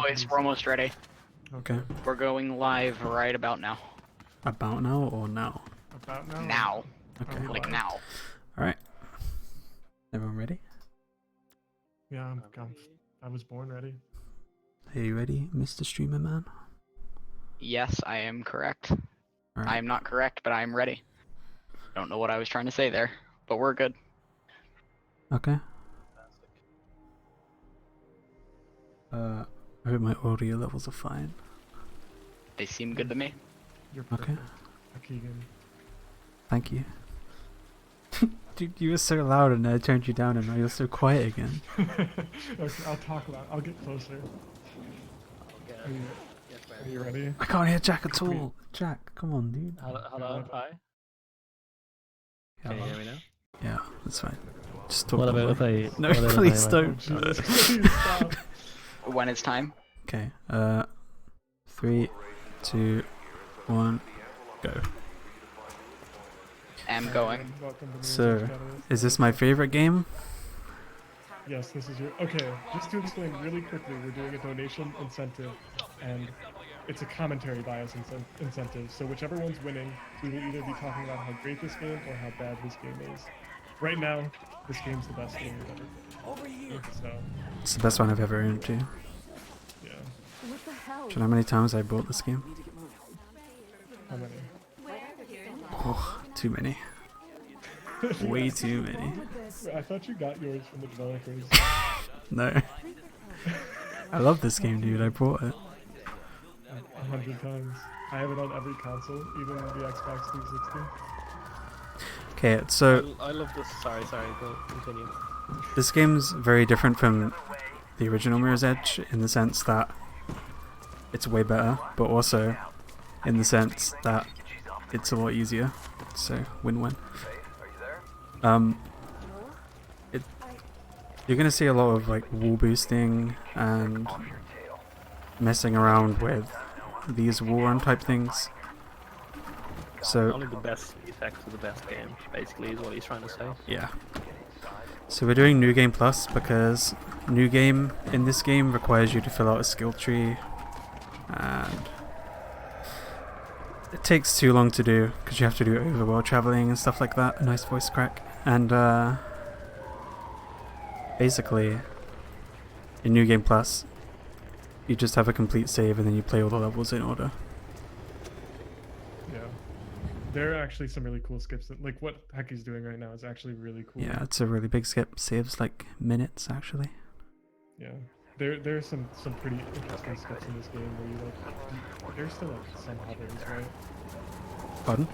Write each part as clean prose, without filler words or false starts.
Boys, we're almost ready. Okay. We're going live right about now. About now or now? About now? Now. Okay. Like now. Alright. Everyone ready? Yeah, I was born ready. Are you ready, Mr. Streamer Man? Yes, I am correct. Alright. I am not correct, but I am ready. I don't know what I was trying to say there, but we're good. Okay. I hope my audio levels are fine. They seem good to me. You're Okay. perfect. Hekigan. Thank you. Dude, you were so loud and I turned you down and now you're so quiet again. Okay, I'll talk loud. I'll get closer. Are you ready? I can't hear Jack at all. Jack, come on, dude. Hello, hi. Can you hear me now? Yeah, that's fine. Just talk. What about if I... No, what about if please I, don't. Jesus, please stop. When it's time. Okay, 3, 2, 1, go. Am going. Welcome to the So, Music Catalyst. is this my favorite game? Yes, this is your... Okay, just to explain really quickly, we're doing a donation incentive, and it's a commentary bias incentive, so whichever one's winning, we will either be talking about how great this game or how bad this game is. Right now, this game's the best game we've ever played. So, It's the best one I've ever owned too. yeah. What the hell? Do you know how many times I bought this game? How many? Oh, too many. Way too many. I thought you got yours from the developers. No. I love this game, dude. I bought it. 100 times. I have it on every console, even the Xbox 360. Okay, so I love this. Sorry, go continue. this game's very different from the original Mirror's Edge in the sense that it's way better, but also in the sense that it's a lot easier. So, win-win. You're gonna see a lot of like wall boosting and messing around with these wall run type things. So Only the best effects for the best game, basically, is what he's trying to say. yeah. So we're doing New Game Plus because New Game in this game requires you to fill out a skill tree, and it takes too long to do because you have to do overworld traveling and stuff like that. Nice voice crack. And basically, in New Game Plus, you just have a complete save and then you play all the levels in order. Yeah. There are actually some really cool skips. Like what Heki's doing right now is actually really cool. Yeah, it's a really big skip. Saves like minutes actually. Yeah. There are some pretty interesting skips in this game where you like... There's still like some hovers, right? Pardon?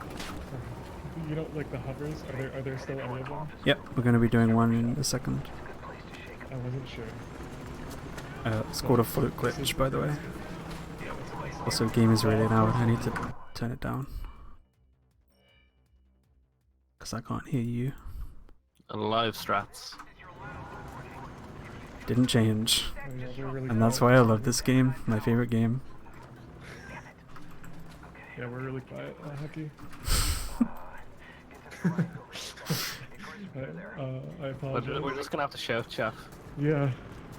You know, like the hovers, are there still any of them? Yep, we're going to be doing one in a second. I wasn't sure. It's called a float glitch, by the way. Also, game is really loud. I need to turn it down because I can't hear you. And live strats. Didn't change, Oh, yeah, they're really and that's quiet. why I love this game. My favorite game. Yeah, we're really quiet, Heki. I apologize. We're just gonna have to shout, Chef. Yeah.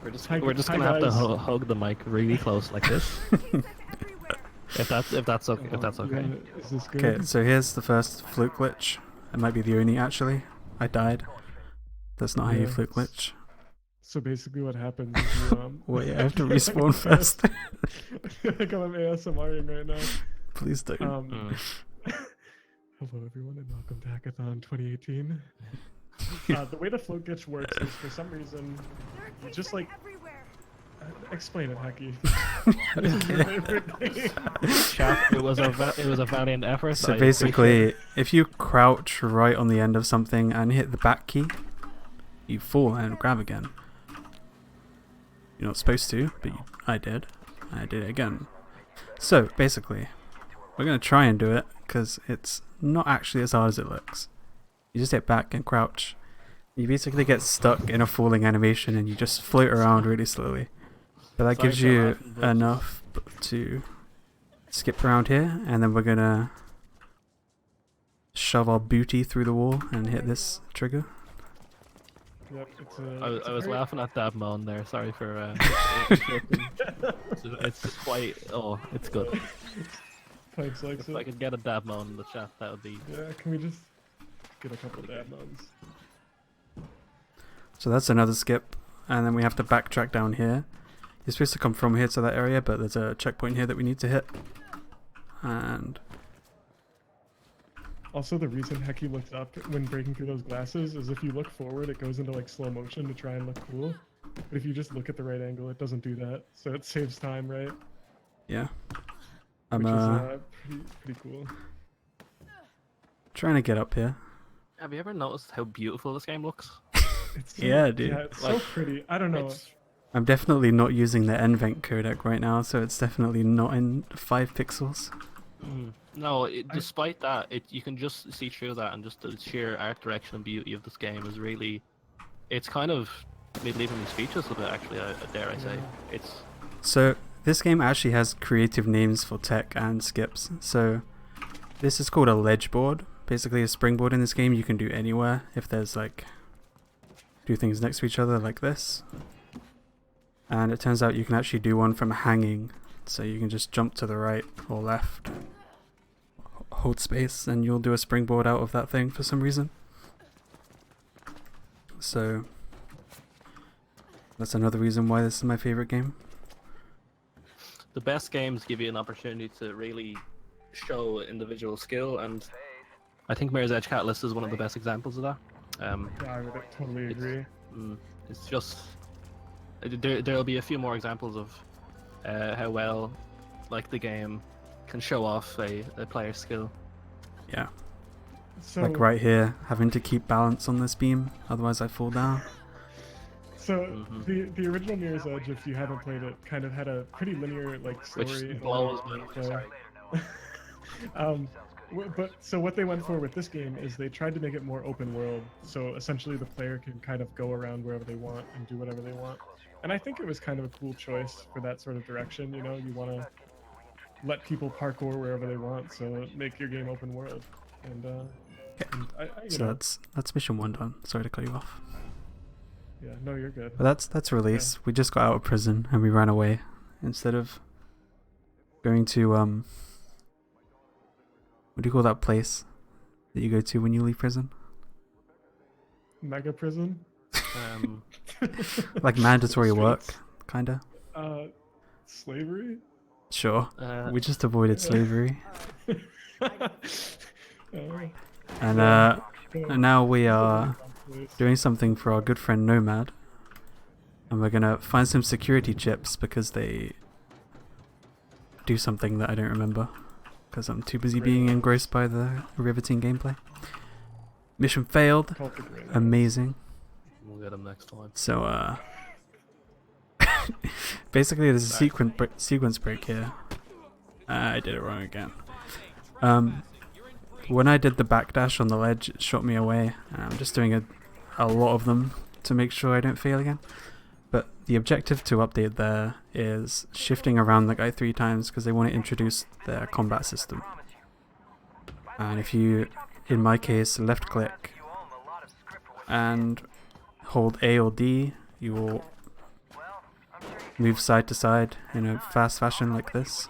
We're just Hi, gonna have to guys. hug the mic really close like this. if that's okay. If that's okay. Yeah, is this good? Okay, so here's the first float glitch. It might be the only actually. I died. That's not how you Yeah. float glitch. So basically what happens is you, Wait, I have to respawn first. I think I'm ASMRing right now. Please don't. Hello everyone and welcome to Hackathon 2018. The way the float glitch works is for some reason, you just like... explain it, Heki. What is your favorite thing? Chef, it was a valiant effort. So I basically, appreciate if you crouch right on the end of something and hit the back key, you fall and grab again. You're not supposed to, but I did. I did it again. So basically, we're going to try and do it because it's not actually as hard as it looks. You just hit back and crouch. You basically get stuck in a falling animation and you just float around really slowly. But that Sorry gives for you laughing, but- enough to skip around here, and then we're gonna shove our booty through the wall and hit this trigger. Yep, I was very- laughing at Dabmon there. Sorry for interrupting. It's quite. Oh, it's good. Pipes likes If I it. could get a Dabmon in the chat, that would be. Yeah, can we just get a couple of dab modes? So that's another skip, and then we have to backtrack down here. You're supposed to come from here to that area, but there's a checkpoint here that we need to hit. And Also, the reason Heki looks up when breaking through those glasses is if you look forward, it goes into like slow motion to try and look cool. But if you just look at the right angle, it doesn't do that. So it saves time, right? yeah, I'm Which is pretty cool. trying to get up here. Have you ever noticed how beautiful this game looks? It's so, Yeah, dude. Yeah, it's so Like, pretty. I don't know. It's, I'm definitely not using the NVENC codec right now, so it's definitely not in 5 pixels. no, despite that, you can just see through that, and just the sheer art direction and beauty of this game is really. It's kind of maybe leaving me speechless a bit. Actually, I dare I say, it's. So this game actually has creative names for tech and skips. So this is called a ledge board. Basically a springboard in this game you can do anywhere if there's like do things next to each other like this. And it turns out you can actually do one from hanging. So you can just jump to the right or left, hold space, and you'll do a springboard out of that thing for some reason. So that's another reason why this is my favorite game. The best games give you an opportunity to really show individual skill, and I think Mirror's Edge Catalyst is one of the best examples of that. Yeah, I would totally agree. It's just there'll be a few more examples of how well like the game can show off a player's skill. Yeah. So, Like right here, having to keep balance on this beam, otherwise I fall down. So the original Mirror's Edge, if you haven't played it, kind of had a pretty linear like story. Which and blows like, my gameplay. But so what they went for with this game is they tried to make it more open world. So essentially, the player can kind of go around wherever they want and do whatever they want. And I think it was kind of a cool choice for that sort of direction. You know, you want to let people parkour wherever they want, so make your game open world. And you So know, that's mission 1 done. Sorry to cut you off. yeah, no, you're good. But that's release. We just got out of prison and we ran away instead of going to what do you call that place that you go to when you leave prison? Mega prison. Like mandatory work, Streets. kinda. Slavery. Sure. We just avoided slavery, and now we are doing something for our good friend Nomad, and we're gonna find some security chips because they do something that I don't remember because I'm too busy being engrossed by the riveting gameplay. Mission failed. Amazing. We'll get him next time. So basically there's a sequence break here. I did it wrong again. When I did the backdash on the ledge, it shot me away. I'm just doing a lot of them to make sure I don't fail again. But the objective to update there is shifting around the guy 3 times because they want to introduce their combat system. And if you, in my case, left click and hold A or D, you will move side to side in a fast fashion like this.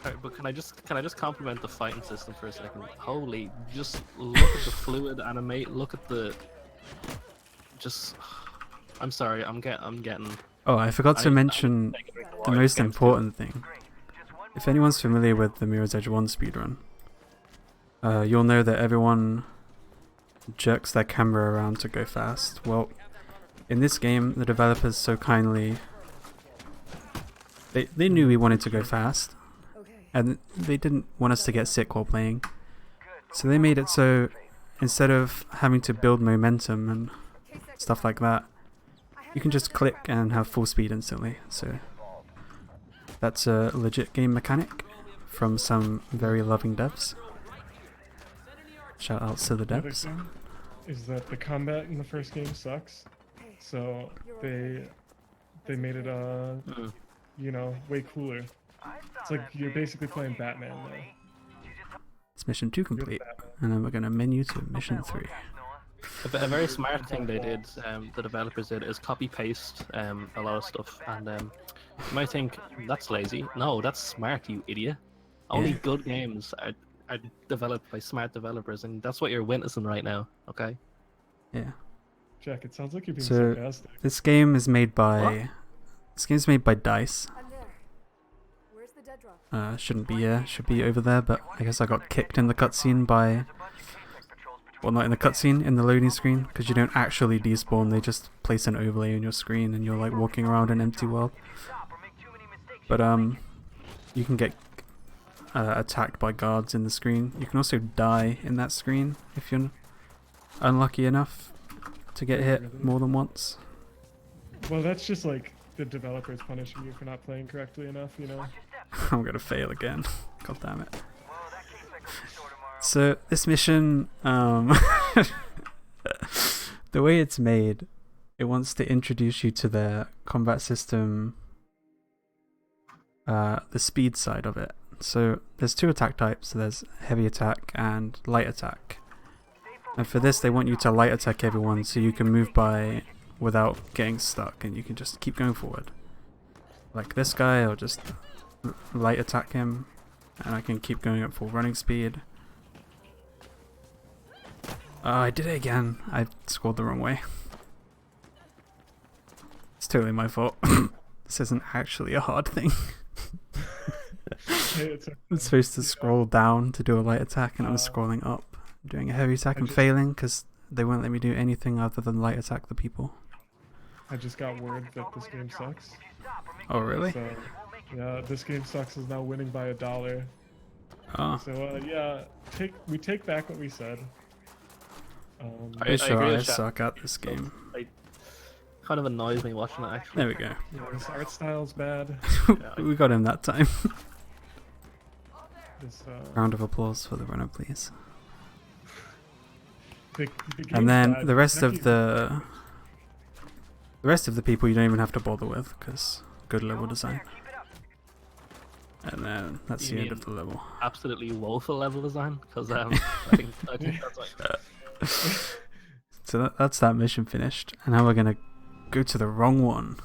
Alright, but can I just compliment the fighting system for a second? Holy, just look at the fluid animate. Look at the. Just, I'm sorry. I'm getting. Oh, I forgot to mention the most important thing. If anyone's familiar with the Mirror's Edge 1 speedrun, you'll know that everyone jerks their camera around to go fast. Well, in this game, the developers so kindly they knew we wanted to go fast, and they didn't want us to get sick while playing. So they made it so instead of having to build momentum and stuff like that, you can just click and have full speed instantly. So that's a legit game mechanic from some very loving devs. Shout out to the The other devs. thing is that the combat in the first game sucks, so they made it you know, way cooler. It's like you're basically playing Batman now. It's mission 2 complete, and then we're gonna menu to mission 3. A very smart thing they did, the developers did, is copy paste a lot of stuff. And you might think that's lazy. No, that's smart, you idiot. Only Yeah. good games are developed by smart developers, and that's what you're witnessing right now. Okay. Yeah. Jack, it sounds like you're being So sarcastic. this game is made by What? this game's made by Dice. I'm there. Where's the dead drop? Shouldn't be here, should be over there, but I guess I got kicked in the cutscene by, well, not in the cutscene, in the loading screen, because you don't actually despawn, they just place an overlay on your screen and you're like walking around an empty world. But you can get attacked by guards in the screen. You can also die in that screen if you're unlucky enough to get hit more than once. Well, that's just like the developers punishing you for not playing correctly enough, you know? I'm gonna fail again. God damn it. So this mission, the way it's made, it wants to introduce you to the combat system, the speed side of it. So there's two attack types. There's heavy attack and light attack. And for this, they want you to light attack everyone so you can move by without getting stuck, and you can just keep going forward. Like this guy, I'll just light attack him, and I can keep going at full running speed. I did it again. I scored the wrong way. It's totally my fault. This isn't actually a hard thing. Hey, it's okay. I'm supposed to scroll down to do a light attack, and I'm scrolling up, doing a heavy attack and failing because they won't let me do anything other than light attack the people. I just got word that this game sucks. Oh really? So, yeah, this game sucks is now winning by $1. Oh, So, yeah, we take back what we said. pretty sure agree I with Jack. suck at this game. It kind of annoys me watching it actually. There we go. Yeah, this art style's bad. We got him that time. This, Round of applause for the runner, please. the game's And then bad. the rest of Hekigan- the people you don't even have to bother with, because good level design. And then that's You the end mean- of the level. Absolutely woeful level design, because I think that's like So that's that mission finished, and now we're gonna go to the wrong one.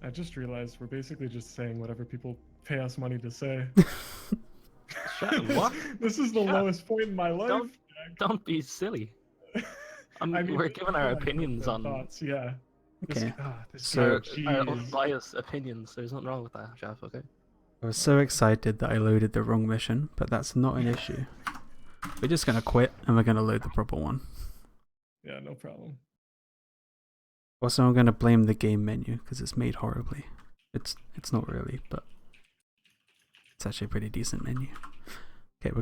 I just realized we're basically just saying whatever people pay us money to say. what? This is the Shut- lowest point in my life. Don't- Don't be silly. I mean, We're giving our like, opinions their on thoughts, yeah. Okay. This So- game, our jeez. unbiased opinions. There's nothing wrong with that, Jeff. Okay. I was so excited that I loaded the wrong mission, but that's not an issue. We're just gonna quit, and we're gonna load the proper one. Yeah, no problem. Also, I'm gonna blame the game menu because it's made horribly. It's not really, but it's actually a pretty decent menu. Okay, we're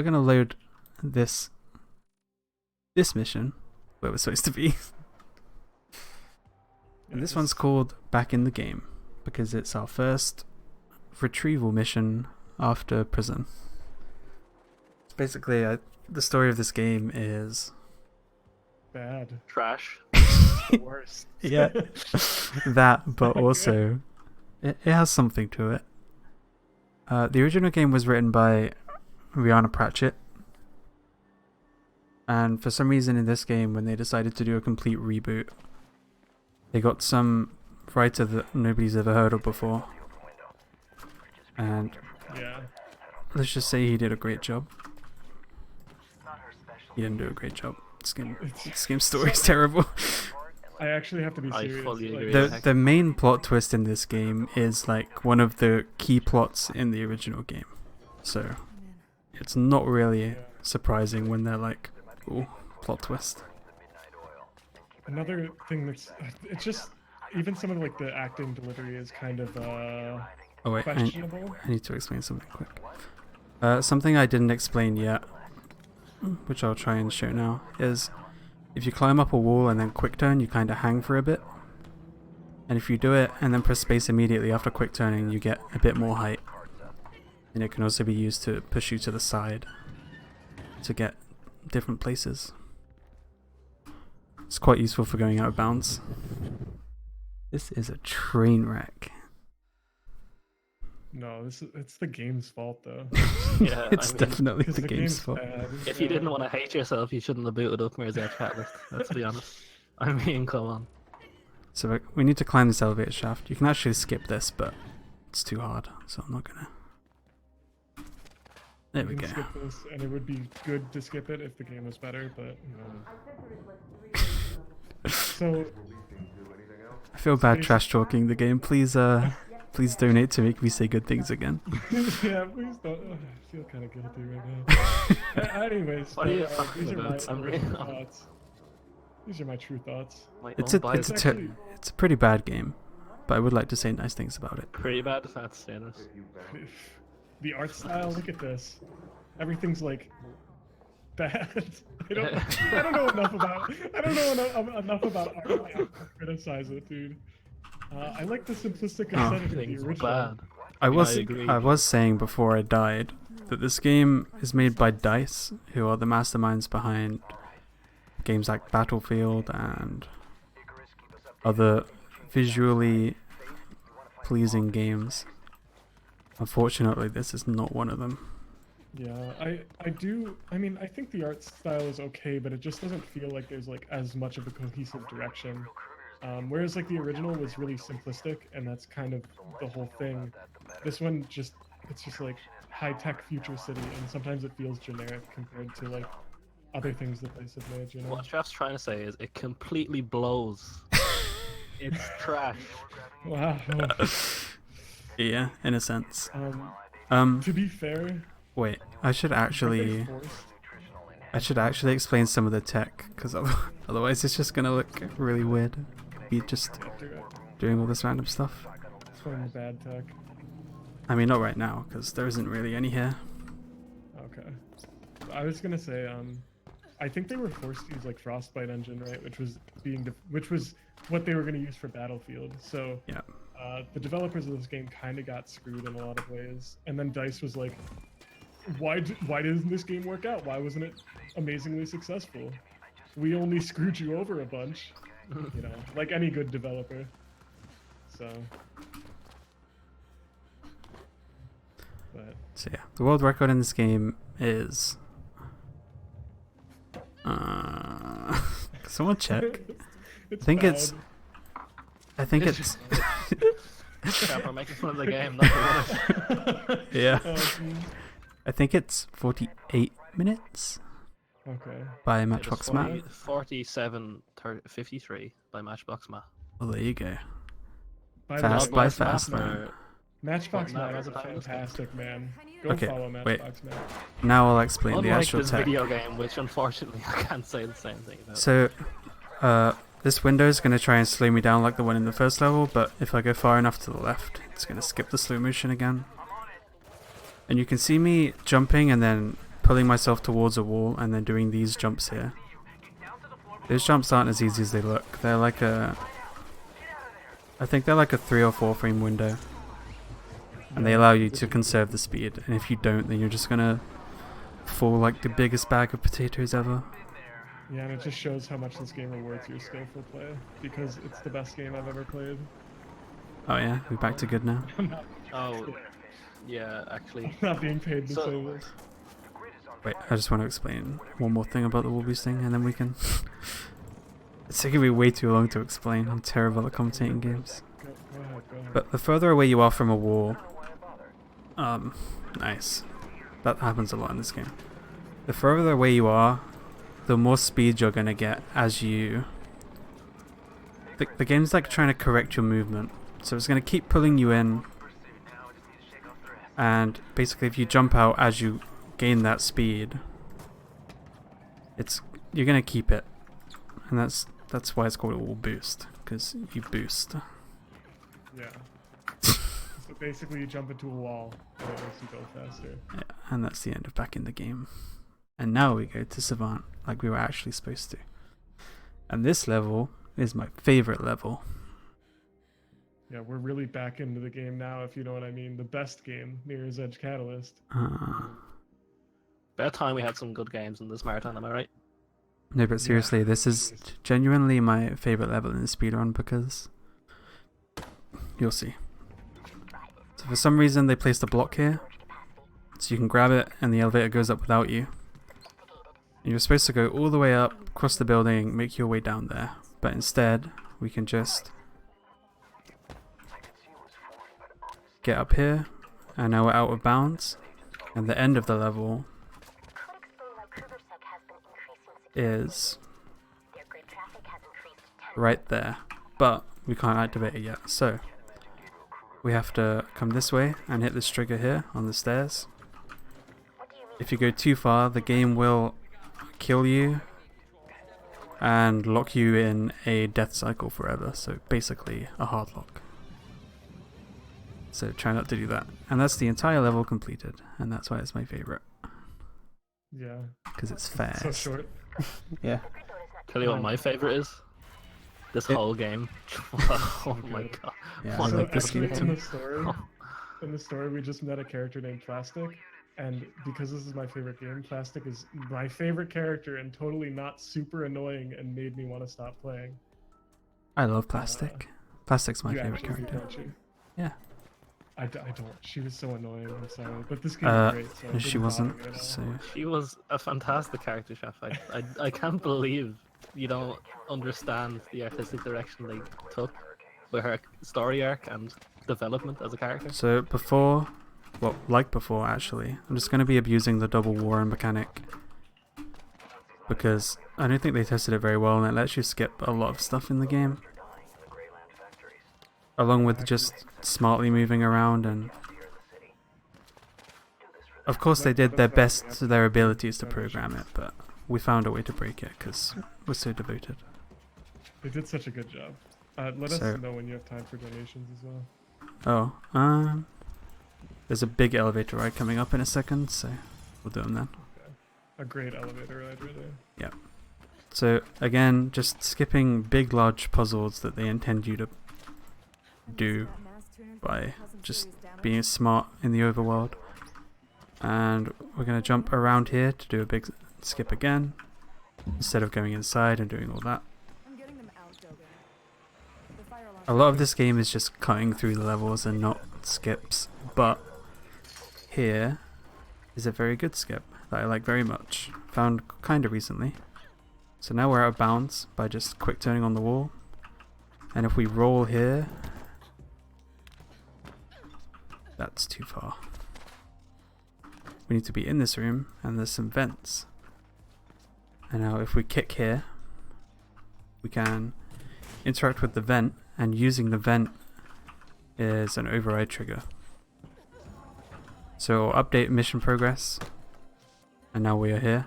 gonna load this mission where we're supposed to be, and this one's called Back in the Game because it's our first retrieval mission after prison. Basically, the story of this game is bad. Trash. The worst. yeah, that, but also it has something to it. The original game was written by Rihanna Pratchett, and for some reason in this game, when they decided to do a complete reboot, they got some writer that nobody's ever heard of before, and Yeah. let's just say he did a great job. He didn't do a great job. This game's story is terrible. I actually have to be I serious. fully like, agree. The main plot twist in this game is like one of the key plots in the original game, so it's not really surprising when they're like, "Ooh, plot twist." Another thing it's just even some of like the acting delivery is kind of Oh wait, questionable. I need to explain something quick. Something I didn't explain yet, which I'll try and show now, is if you climb up a wall and then quick turn, you kind of hang for a bit. And if you do it and then press space immediately after quick turning, you get a bit more height. And it can also be used to push you to the side to get different places. It's quite useful for going out of bounds. This is a train wreck. No, it's the game's fault though. Yeah, It's I mean, definitely 'Cause the game's fault. bad. if you didn't want to hate yourself, you shouldn't have booted up Mirror's Edge Catalyst. Let's be honest. I mean, come on. So we need to climb this elevator shaft. You can actually skip this, but it's too hard, so I'm not gonna. There You we can go. skip this, and it would be good to skip it if the game was better, but so I feel bad trash talking the game. Please, please donate to make me say good things again. yeah, please don't. I feel kind of guilty right now. Anyways, What are you but, talking these are my about? I'm really- original thoughts. These are my true thoughts. My It's a unbiased- it's a pretty bad game, but I would like to say nice things about it. pretty bad defense status. The art style. Look at this. Everything's like bad. I don't know enough about. I don't know enough about art to criticize it, dude. I like the simplistic aesthetic of the Everything's original. bad. I agree. was saying before I died that this game is made by DICE, who are the masterminds behind games like Battlefield and other visually pleasing games. Unfortunately, this is not one of them. Yeah, I mean, I think the art style is okay, but it just doesn't feel like there's like as much of a cohesive direction. Whereas like the original was really simplistic, and that's kind of the whole thing. This one it's just like high-tech future city, and sometimes it feels generic compared to like other things that they have made, you know? What Jeff's trying to say is it completely blows. It's trash. Wow. Yeah, in a sense. To be fair, Wait, I should actually explain some of the tech, because otherwise it's just gonna look really weird. Be just doing all this random stuff. explain the bad tech. I mean, not right now, because there isn't really any here. Okay. I was gonna say, I think they were forced to use like Frostbite engine, right? Which was what they were gonna use for Battlefield. So Yeah. the developers of this game kind of got screwed in a lot of ways. And then DICE was like, why didn't this game work out? Why wasn't it amazingly successful? We only screwed you over a bunch, you know, like any good developer. So. But So yeah, the world record in this game is. Someone check. it's I think bad. it's. Jeff, we're making fun of the game, not the winner. Yeah. Geez. I think it's 48 minutes Okay. by It was Matchbox Matt. 53 by Matchbox Matt. Well, there you go. By the Fast way, by Matchbox fast, Man- man. Matchbox Well, Man now is a that's a time fantastic man. Go Okay, follow wait. Matchbox Man. Now I'll explain the Unlike actual this tech. video game, which unfortunately I can't say the same thing about. So, this window is going to try and slow me down like the one in the first level, but if I go far enough to the left, it's going to skip the slow motion again. And you can see me jumping and then pulling myself towards a wall and then doing these jumps here. Those jumps aren't as easy as they look. They're like I think they're like a 3 or 4 frame window. And they allow you to conserve the speed, and if you don't, then you're just going to fall like the biggest bag of potatoes ever. Yeah, and it just shows how much this game rewards your skillful play, because it's the best game I've ever played. Oh yeah, we're back to good now. Oh, yeah, actually. I'm not being paid to So- say this. Wait, I just want to explain one more thing about the wall boosting, and then we can... It's taking me way too long to explain. I'm terrible at commentating games. Go ahead, go ahead. But the further away you are from a wall... nice. That happens a lot in this game. The further away you are, the more speed you're going to get as you... The game's like trying to correct your movement. So it's going to keep pulling you in. And basically if you jump out as you gain that speed, you're going to keep it. And that's why it's called a wall boost, because you boost. Yeah. So basically you jump into a wall, and it makes you go faster. Yeah, and that's the end of back in the game. And now we go to Savant, like we were actually supposed to. And this level is my favorite level. Yeah, we're really back into the game now, if you know what I mean. The best game, Mirror's Edge Catalyst. About time we had some good games in this marathon, am I right? No, but seriously, this is genuinely my favorite level in the speedrun because you'll see. So for some reason they placed a block here, so you can grab it and the elevator goes up without you. And you're supposed to go all the way up, across the building, make your way down there. But instead, we can just get up here, and now we're out of bounds. And the end of the level is right there, but we can't activate it yet. So we have to come this way and hit this trigger here on the stairs. If you go too far, the game will kill you and lock you in a death cycle forever. So basically a hard lock. So try not to do that. And that's the entire level completed, and that's why it's my favorite. Yeah. Because it's fast. So short. Yeah. Tell you what my favorite is? This whole game. Oh my god. Yeah, What I So like this actually, game. in the story, we just met a character named Plastic, and because this is my favorite game, Plastic is my favorite character and totally not super annoying and made me want to stop playing. I love Plastic. Plastic's my You favorite actually do, character. don't you? Yeah. I don't. She was so annoying. I'm sorry, but this game is great. So it She didn't wasn't. bother me at all. So She was a fantastic character, Chef. I can't believe you don't understand the artistic direction they took with her story arc and development as a character. So before, well, like before actually, I'm just going to be abusing the double war mechanic because I don't think they tested it very well and it lets you skip a lot of stuff in the game. Along with just smartly moving around, and of course they did their best to their abilities to program it, but we found a way to break it because we're so devoted. They did such a good job. Let us So- know when you have time for donations as well. Oh, there's a big elevator ride coming up in a second, so we'll do them then. A great elevator ride, really. So again, just skipping big large puzzles that they intend you to do by just being smart in the overworld. And we're going to jump around here to do a big skip again, instead of going inside and doing all that. I'm getting them out, Dogen. The fire alarm. A lot of this game is just cutting through the levels and not skips, but here is a very good skip that I like very much. Found kind of recently. So now we're out of bounds by just quick turning on the wall. And if we roll here, that's too far. We need to be in this room, and there's some vents. And now if we kick here, we can interact with the vent, and using the vent is an override trigger. So update mission progress, and now we are here.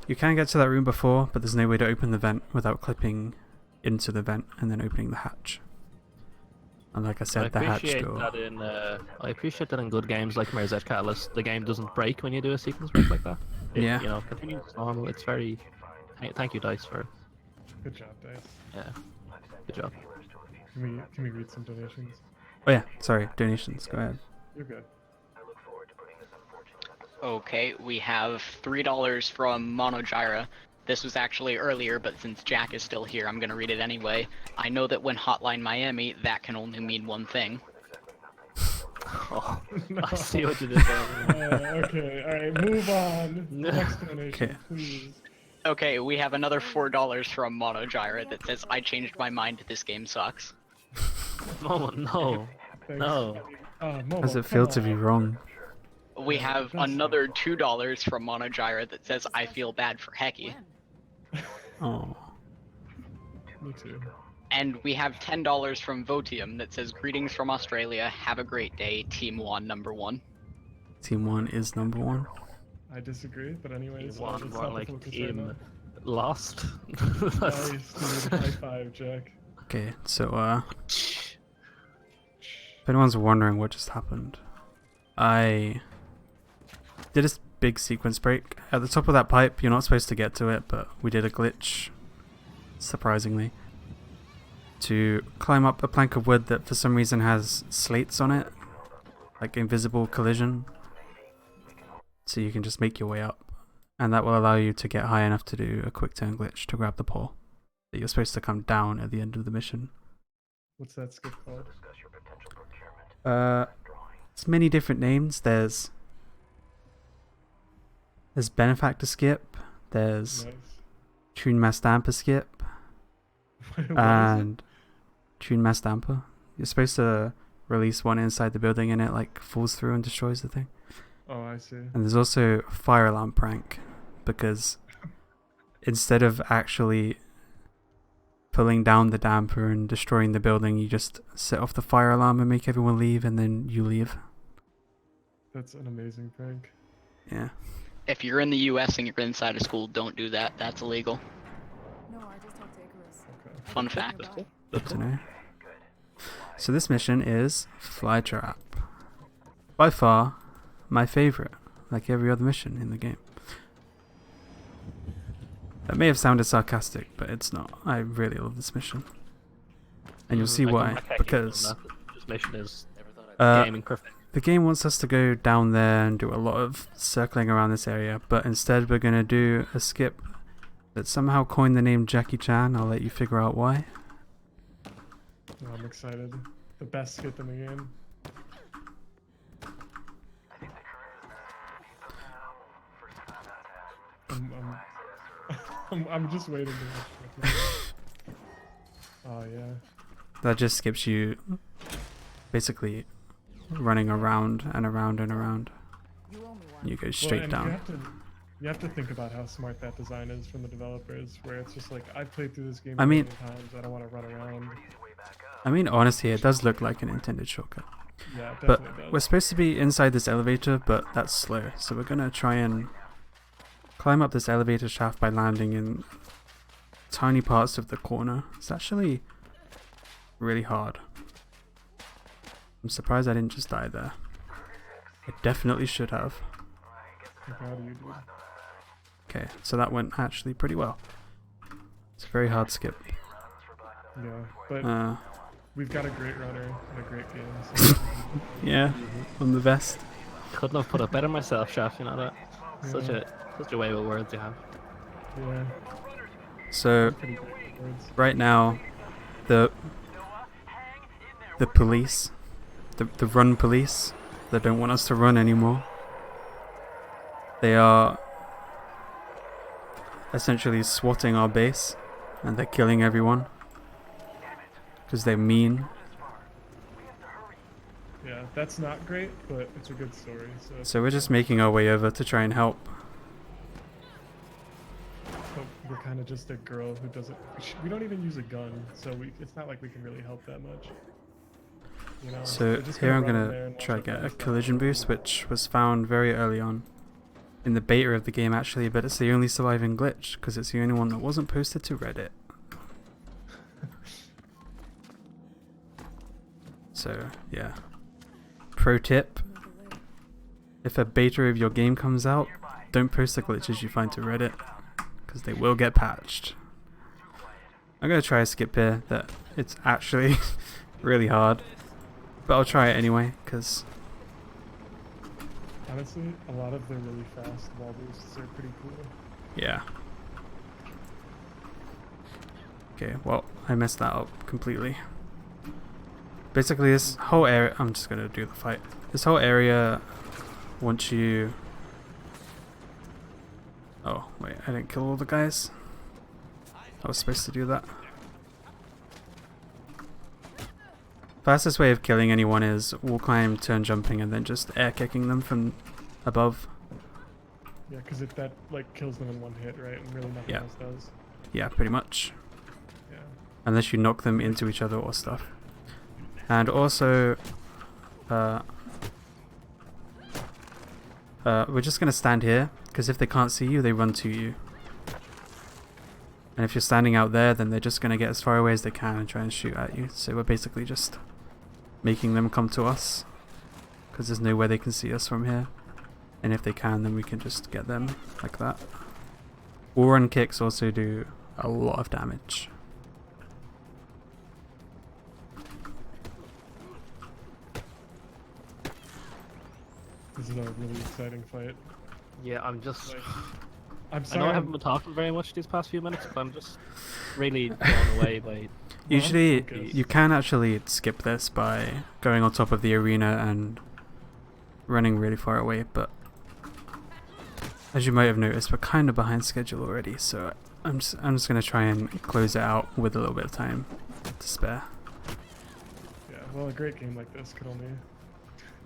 You can get to that room before, but there's no way to open the vent without clipping into the vent and then opening the hatch. And like I said, the hatch door. I appreciate that in good games like Mirror's Edge Catalyst, the game doesn't break when you do a sequence break like that. It, Yeah. You know, continues normal. It's very. Thank you, Dice, for. Good job, Dice. Yeah. Good job. Can we read some donations? Oh yeah, sorry, donations, go ahead. You're good. Okay, we have $3 from Monogyra. This was actually earlier, but since Jack is still here, I'm gonna read it anyway. I know that when Hotline Miami, that can only mean one thing. Oh, I see what you did there. Okay, alright, move on. Next donation, Okay. please. Okay, we have another $4 from Monogyra that says, I changed my mind, this game sucks. Momo, no. Thanks. No. Momo, How does it feel to come be on. wrong? We have That's another $2 from Monogyra that says, I feel bad for Heki. Oh. Me too. And we have $10 from Votium that says, greetings from Australia, have a great day, Team 1 #1. Team 1 is number 1. I disagree, but anyways, One, that's what, not the like focus right team now. lost? Nice, dude. High five, Jack. Okay, so if anyone's wondering what just happened, I did a big sequence break. At the top of that pipe, you're not supposed to get to it, but we did a glitch, surprisingly, to climb up a plank of wood that for some reason has slates on it, like invisible collision, so you can just make your way up, and that will allow you to get high enough to do a quick turn glitch to grab the pole that you're supposed to come down at the end of the mission. What's that skip called? There's many different names. There's Benefactor Skip. There's Nice. Tune Mastamper Skip. What is it? And Tune Mastamper. You're supposed to release one inside the building and it like falls through and destroys the thing. Oh, I see. And there's also Fire Alarm Prank, because instead of actually pulling down the damper and destroying the building, you just set off the fire alarm and make everyone leave, and then you leave. That's an amazing prank. Yeah. If you're in the US and you're inside a school, don't do that. That's illegal. No, I just talked to Icarus. Okay. Fun fact. Nearby. Good to know. So this mission is Flytrap. By far, my favorite, like every other mission in the game. That may have sounded sarcastic, but it's not. I really love this mission. And you'll see why. Because this mission is uh, gaming perfect. the game wants us to go down there and do a lot of circling around this area, but instead we're going to do a skip that somehow coined the name Jackie Chan. I'll let you figure out why. Oh, I'm excited. The best skip in the game. I'm just waiting to watch. Oh yeah. That just skips you basically running around and around and around. You owe me one. And you go Well, straight and down. You have to think about how smart that design is from the developers, where it's just like, I've played through this game I a mean- million times, I don't want to run around. I mean, honestly, it does look like an intended shortcut. Yeah, it But definitely we're does. supposed to be inside this elevator, but that's slow. So we're gonna try and climb up this elevator shaft by landing in tiny parts of the corner. It's actually really hard. I'm surprised I didn't just die there. I definitely should have. I'm proud of you, dude. Okay, so that went actually pretty well. It's a very hard skip. Yeah, but Uh, we've got a great runner and a great game. So yeah, on the vest. Couldn't have put it better myself, Chef. You know that. Yeah. Such a way with words you have. yeah, So pretty great words. right now, the police, the run police, that don't want us to run anymore, they are essentially swatting our base, and they're killing everyone because they're mean. Yeah, that's not great, but it's a good story. So we're just making our way over to try and help. But we're kind of just a girl who doesn't. We don't even use a gun, so it's not like we can really help that much. You know? So We're just here I'm run in there gonna and try to watch get our a friends collision die. boost, which was found very early on in the beta of the game actually, but it's the only surviving glitch because it's the only one that wasn't posted to Reddit. So yeah. Pro tip: if a beta of your game comes out, don't post the glitches you find to Reddit, because they will get patched. I'm gonna try a skip here that it's actually really hard, but I'll try it anyway, because Honestly, a lot of the really fast wall boosts are pretty cool. yeah. Okay, well, I messed that up completely. Basically, this whole area, I'm just gonna do the fight. This whole area, once you... Oh, wait, I didn't kill all the guys. I was supposed to do that. Fastest way of killing anyone is wall climb, turn jumping, and then just air kicking them from above. Yeah, because that like kills them in one hit, right? And really nothing Yeah. else does. Yeah, pretty much. Yeah. Unless you knock them into each other or stuff. And also, we're just gonna stand here, because if they can't see you, they run to you. And if you're standing out there, then they're just gonna get as far away as they can and try and shoot at you. So we're basically just making them come to us, because there's no way they can see us from here. And if they can, then we can just get them like that. Wall run kicks also do a lot of damage. This is a really exciting fight. Yeah, I'm just. Like, I'm I know sorry. I haven't been talking very much these past few minutes, but I'm just really blown away by. Usually, focus. you can actually skip this by going on top of the arena and running really far away, but as you might have noticed, we're kind of behind schedule already, so I'm just gonna try and close it out with a little bit of time to spare. Yeah, well, a great game like this could only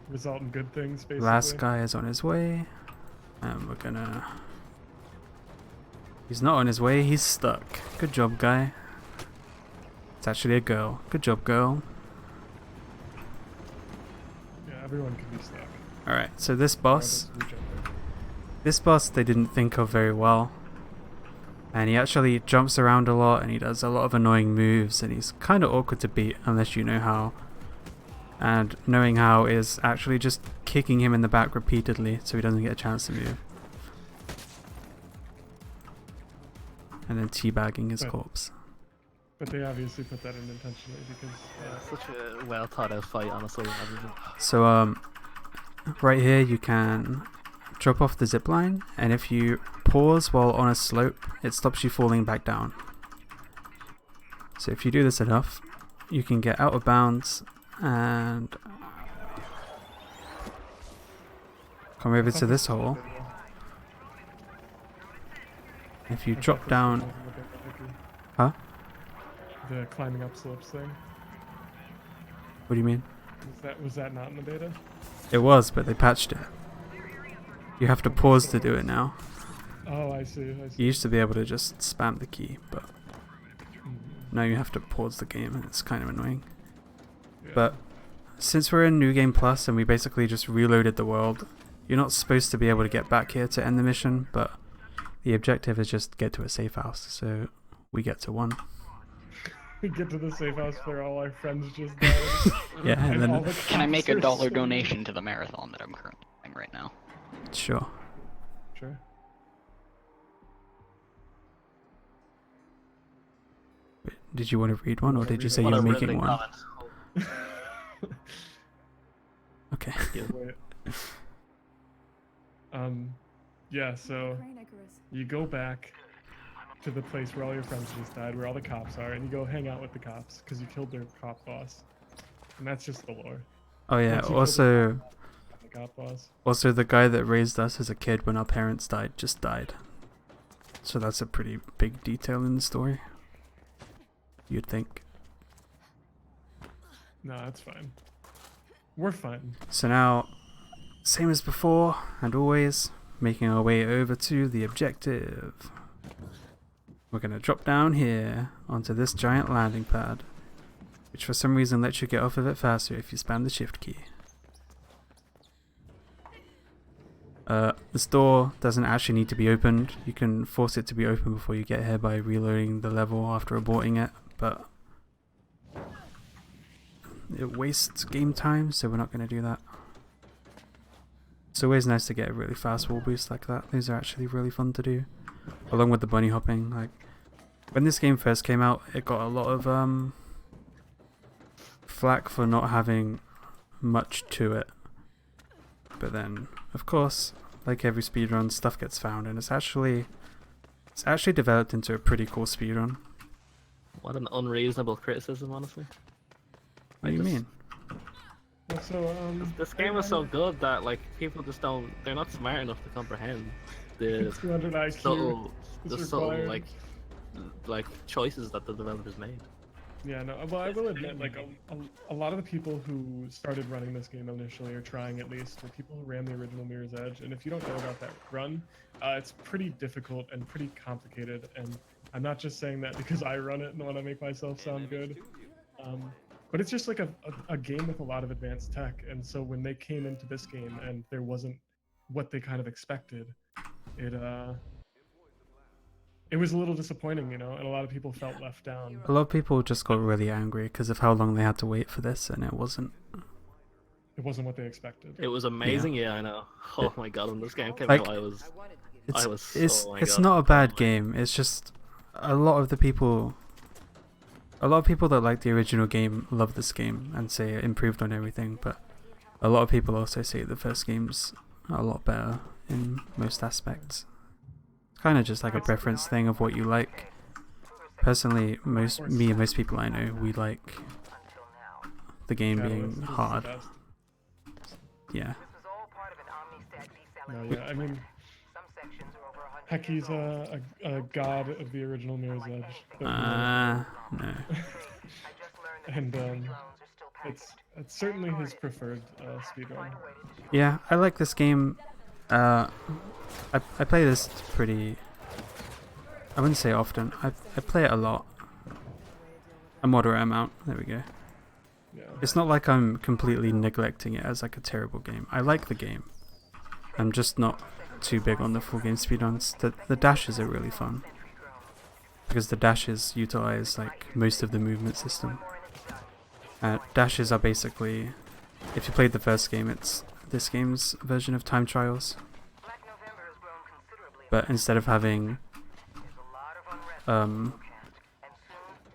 result in good things, basically. Last guy is on his way, and we're gonna... He's not on his way, he's stuck. Good job, guy. It's actually a girl. Good job, girl. Yeah, everyone can be stuck. Alright, so this boss... Regardless of each other. This boss they didn't think of very well. And he actually jumps around a lot, and he does a lot of annoying moves, and he's kind of awkward to beat unless you know how. And knowing how is actually just kicking him in the back repeatedly so he doesn't get a chance to move. And then teabagging his Right. corpse. But they obviously put that in intentionally because Such a well thought out fight, honestly. So right here you can drop off the zip line, and if you pause while on a slope, it stops you falling back down. So if you do this enough, you can get out of bounds and come over to this hole. If you drop down, huh? The climbing up slopes thing. What do you mean? Was that not in the beta? It was, but they patched it. You have to pause to do it now. Oh, I see. I You see. used to be able to just spam the key, but Mhm. now you have to pause the game, and it's kind of annoying. Yeah. But since we're in New Game Plus and we basically just reloaded the world, you're not supposed to be able to get back here to end the mission, but the objective is just get to a safe house, so we get to one. We get to the safe house where all our friends just died. Yeah, and all then the Can I cops make a are dollar swimming. donation to the marathon that I'm currently doing right now? sure. Sure. Wait, did you want to read one, or Wanna did you read say it? What you're a making riveting one? comment. Okay. Wait. Yeah, so Crane Icarus. you go back to the place where all your friends just died, where all the cops are, and you go hang out with the cops because you killed their cop boss. And that's just the lore. Oh yeah. Once you kill the cop boss. Also the guy that raised us as a kid when our parents died just died. So that's a pretty big detail in the story. You'd think. No, that's fine. We're fine. So now, same as before, and always, making our way over to the objective. We're gonna drop down here onto this giant landing pad, which for some reason lets you get off of it faster if you spam the shift key. This door doesn't actually need to be opened. You can force it to be open before you get here by reloading the level after aborting it, but it wastes game time, so we're not going to do that. It's always nice to get a really fast wall boost like that. Those are actually really fun to do, along with the bunny hopping. Like when this game first came out, it got a lot of flack for not having much to it. But then, of course, like every speedrun, stuff gets found, and it's actually developed into a pretty cool speedrun. What an unreasonable criticism, honestly. What do you mean? Well, so, This game is so good that like people just don't. They're not smart enough to comprehend the 200 IQ subtle, is the subtle required. like choices that the developers made. Yeah, no, well, I will admit, like, a lot of the people who started running this game initially, or trying at least, were people who ran the original Mirror's Edge, and if you don't know about that run, it's pretty difficult and pretty complicated, and I'm not just saying that because I run it and want to make myself sound good, but it's just like a game with a lot of advanced tech, and so when they came into this game and there wasn't what they kind of expected, it was a little disappointing, you know, and a lot of people felt left down. A lot of people just got really angry because of how long they had to wait for this, and it wasn't. It wasn't what they expected. It was amazing, yeah, I know. Oh my god, when this game came Like, out, I was It's oh my it's God. not a bad game. It's just a lot of people that like the original game love this game and say it improved on everything, but a lot of people also say the first game's a lot better in most aspects. It's kind of just like a preference thing of what you like. Personally, me and most people I know, we like the game Catalyst being is the hard. best. Yeah. No, yeah, I mean, Heki's a god of the original Mirror's Edge. But, No. and it's certainly his preferred speedrun. Yeah, I like this game. I play this pretty. I wouldn't say often. I play it a lot. A moderate amount. There we go. Yeah. It's not like I'm completely neglecting it as like a terrible game. I like the game. I'm just not too big on the full game speedruns. The dashes are really fun because the dashes utilize like most of the movement system. Dashes are basically, if you played the first game, it's this game's version of time trials. But instead of having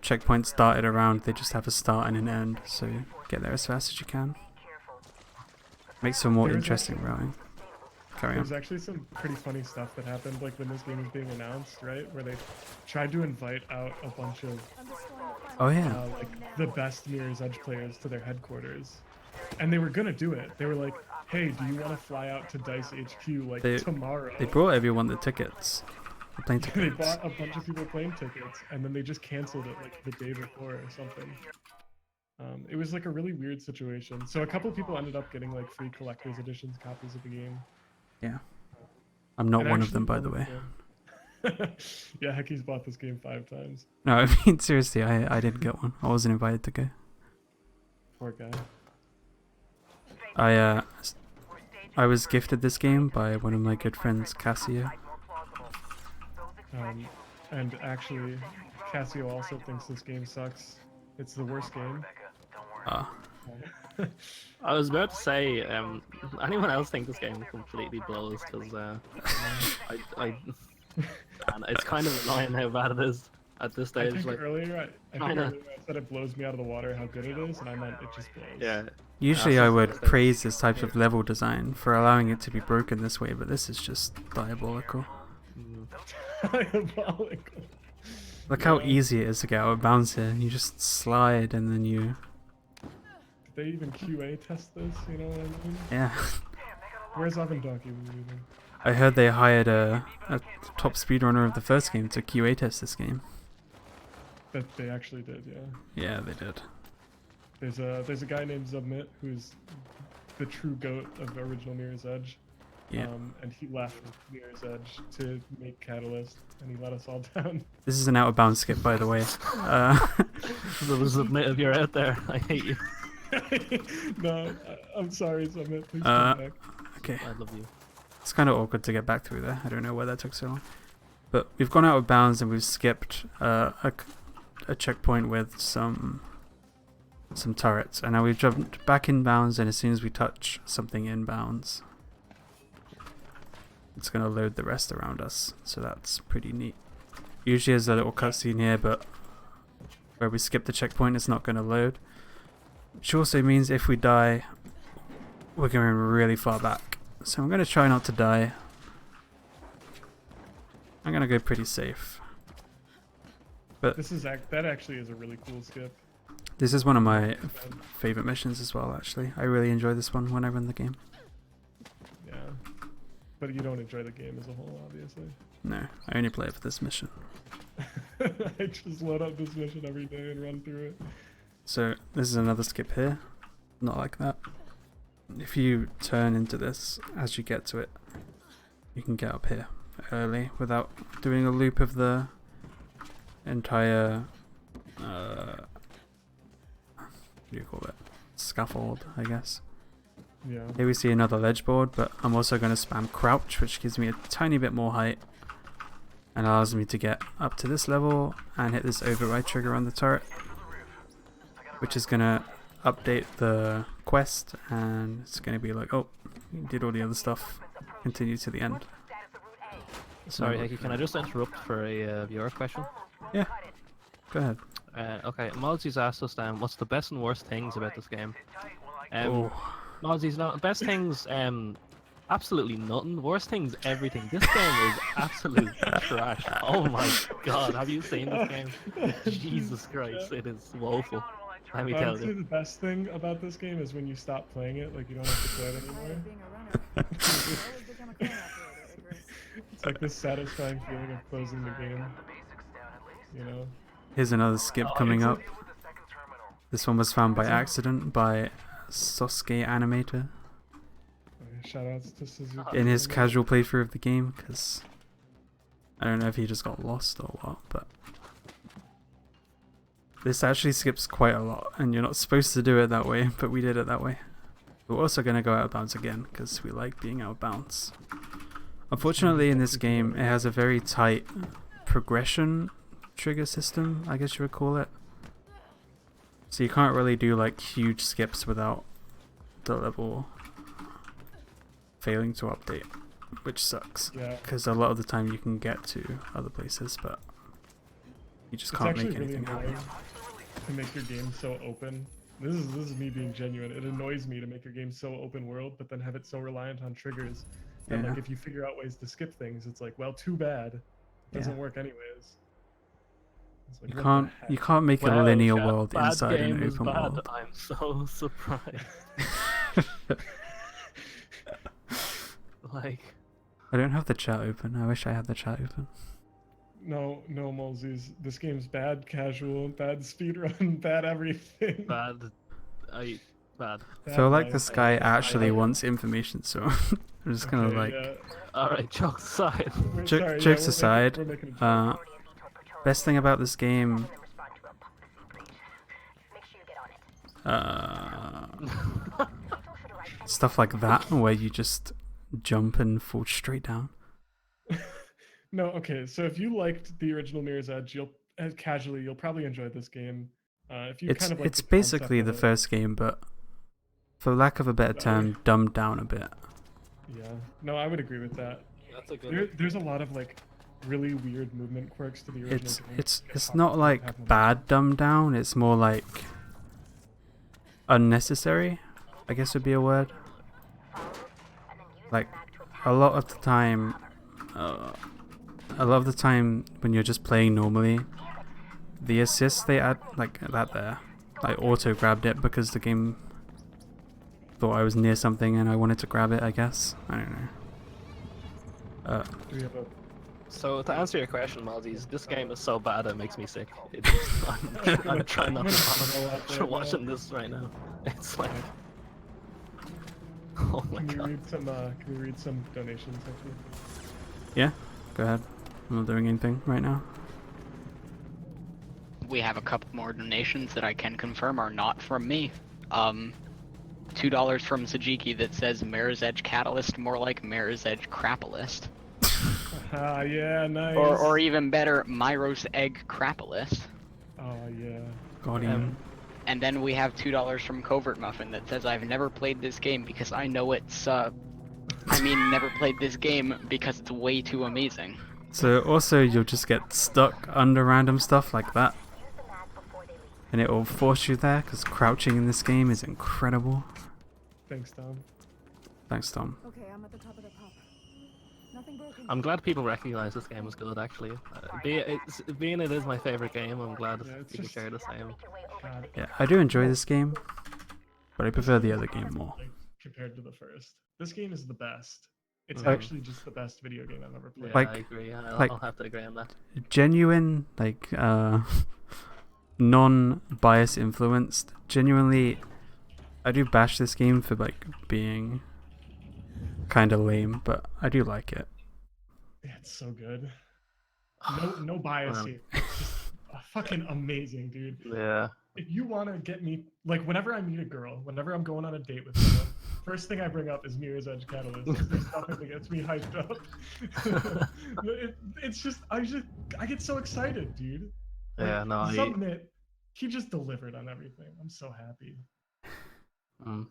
checkpoints darted around, they just have a start and an end, so you get there as fast as you can. Makes for more interesting routing. Carry on. There's actually some pretty funny stuff that happened, like when this game was being announced, right? Where they tried to invite out a bunch of Oh yeah. like the best Mirror's Edge players to their headquarters, and they were gonna do it. They were like, "Hey, do you want to fly out to Dice HQ like tomorrow?" They brought everyone the tickets. The plane They tickets. bought a bunch of people plane tickets, and then they just canceled it like the day before or something. It was like a really weird situation. So a couple people ended up getting like free collector's editions copies of the game. Yeah. I'm not And one of them, actually by the way. Yeah, Heki's bought this game 5 times. No, I mean seriously, I didn't get one. I wasn't invited to go. Poor guy. I was gifted this game by one of my good friends, Cassio. And actually, Cassio also thinks this game sucks. It's the worst game. I was about to say, anyone else think this game completely blows? Because and it's kind of annoying how bad it is at this I stage. think Like, earlier I said it blows me out of the water how good it is, and I meant it just blows. yeah, Usually Yeah, I so would it's like- praise this type of level design for allowing it to be broken this way, but this is just diabolical. Diabolical. Look how easy it is to get out of bounds here. You just slide and then you... Did they even QA test this? You know what I mean? Yeah. Where's Oven Donkey when you need him? I heard they hired a top speedrunner of the first game to QA test this game. That they actually did, yeah. Yeah, they did. There's a guy named Zubmit who's the true goat of original Mirror's Edge. Yeah. And he left Mirror's Edge to make Catalyst, and he let us all down. This is an out of bounds skip, by the way. Submit if you're out there. I hate you. No, I'm sorry, Zubmit. Please come back. Okay. I love you. It's kind of awkward to get back through there. I don't know why that took so long. But we've gone out of bounds and we've skipped a checkpoint with some turrets. And now we've jumped back in bounds, and as soon as we touch something in bounds, it's going to load the rest around us. So that's pretty neat. Usually there's a little cutscene here, but where we skip the checkpoint, it's not going to load. Which also means if we die, we're going really far back. So I'm going to try not to die. I'm going to go pretty safe. But That actually is a really cool skip. this is one of my favorite missions as well, actually. I really enjoy this one when I run the game. Yeah. But you don't enjoy the game as a whole, obviously. No, I only play it for this mission. I just load up this mission every day and run through it. So this is another skip here. Not like that. If you turn into this as you get to it, you can get up here early without doing a loop of the entire what do you call it? Scaffold, I guess. Yeah. Here we see another ledge board, but I'm also going to spam crouch, which gives me a tiny bit more height and allows me to get up to this level and hit this override trigger on the turret, which is going to update the quest, and it's going to be like, oh, you did all the other stuff, continue to the end. Sorry, Heki, can I just interrupt for a viewer question? Yeah, go ahead. Okay, Mozzi's asked us what's the best and worst things about this game? Oh, Mozzi's best things, absolutely nothing. Worst things, everything. This game is absolute trash. Oh my god, have you seen this game? Jesus Christ, it is woeful. Let me tell Honestly, you. the best thing about this game is when you stop playing it, like you don't have to play it anymore. phone operator, Icarus. It's like this satisfying feeling of closing the game. You know? Here's another skip Oh, coming it's up. This one was found by It's a- accident by Sosuke Animator Shoutouts to Suzuki. in his casual playthrough of the game, because I don't know if he just got lost or what, but this actually skips quite a lot, and you're not supposed to do it that way, but we did it that way. We're also going to go out of bounds again, because we like being out of bounds. Unfortunately, in this game, it has a very tight progression trigger system, I guess you would call it. So you can't really do like huge skips without the level failing to update, which sucks. Yeah. Because a lot of the time you can get to other places, but you just It's can't actually make really anything happen. annoying to make your game so open. This is me being genuine. It annoys me to make your game so open world, but then have it so reliant on triggers. And Yeah. like if you figure out ways to skip things, it's like, well, too bad. It doesn't work anyways. It's like, You what the can't heck? I can't make a Wow, linear chat, world bad inside an game is open bad. world. I'm so surprised. Like, I don't have the chat open. I wish I had the chat open. No, Molesies. This game's bad casual, bad speedrun, bad everything. bad. Bad. I feel like life. this guy actually I- wants information, so I'm just gonna Okay, like yeah. Alright, jokes aside. We're- Jo- sorry, yeah, jokes we're aside, making a joke. best thing about this game, stuff like that, where you just jump and fall straight down. No, okay. So if you liked the original Mirror's Edge, casually you'll probably enjoy this game. If you It's kind of like it's the concept basically of the it, first game, but for lack of a better term, dumbed down a bit. Yeah. No, I would agree with that. That's a good. There's a lot of like really weird movement quirks to the original It's game. it's Get it's talked not about like half of them. bad dumbed down. It's more like unnecessary, I guess would be a word. Like a lot of the time, when you're just playing normally, the assists they add like that there, I auto grabbed it because the game thought I was near something and I wanted to grab it. I guess I don't know. Do we have a So to answer your question, Maldies, this game is so bad it makes me sick. It's just, I'm trying not to I'm gonna bother throw up right watching this right now. It's like, oh my Can we god. read some? Can we read some donations? Actually? Yeah, go ahead. I'm not doing anything right now. We have a couple more donations that I can confirm are not from me. $2 from Sajiki that says Mirror's Edge Catalyst, more like Mirror's Edge Crapalist. Ah, yeah, nice. Or even better, Myros Egg Crapalist. Oh yeah. Got him. And then we have $2 from Covert Muffin that says I've never played this game because I know it's never played this game because it's way too amazing. So also you'll just get stuck under random stuff like that. And it will force you there because crouching in this game is incredible. Thanks, Tom. Thanks, Tom. Okay, I'm at the top of the pop. Nothing broken. I'm glad people recognize this game was good, actually. Being it is my favorite game, I'm glad Yeah, it's people just- share the same. God, Yeah, I do enjoy this game, but I prefer the other game more. like, compared to the first. This game is the best. It's Mhm. actually just the best video game I've ever played. Yeah, Like- I agree. like- I'll have to agree on that. Genuine, like, non-bias influenced. Genuinely, I do bash this game for like being kind of lame, but I do like it. Yeah, it's so good. No bias Man. here. It's just fucking amazing, dude. Yeah. If you want to get me, like, whenever I meet a girl, whenever I'm going on a date with someone, first thing I bring up is Mirror's Edge Catalyst. 'Cause There's nothing that gets me hyped up. It's just, I get so excited, dude. Like, Yeah, no, Submit, he just delivered on everything. I'm so happy. Mm.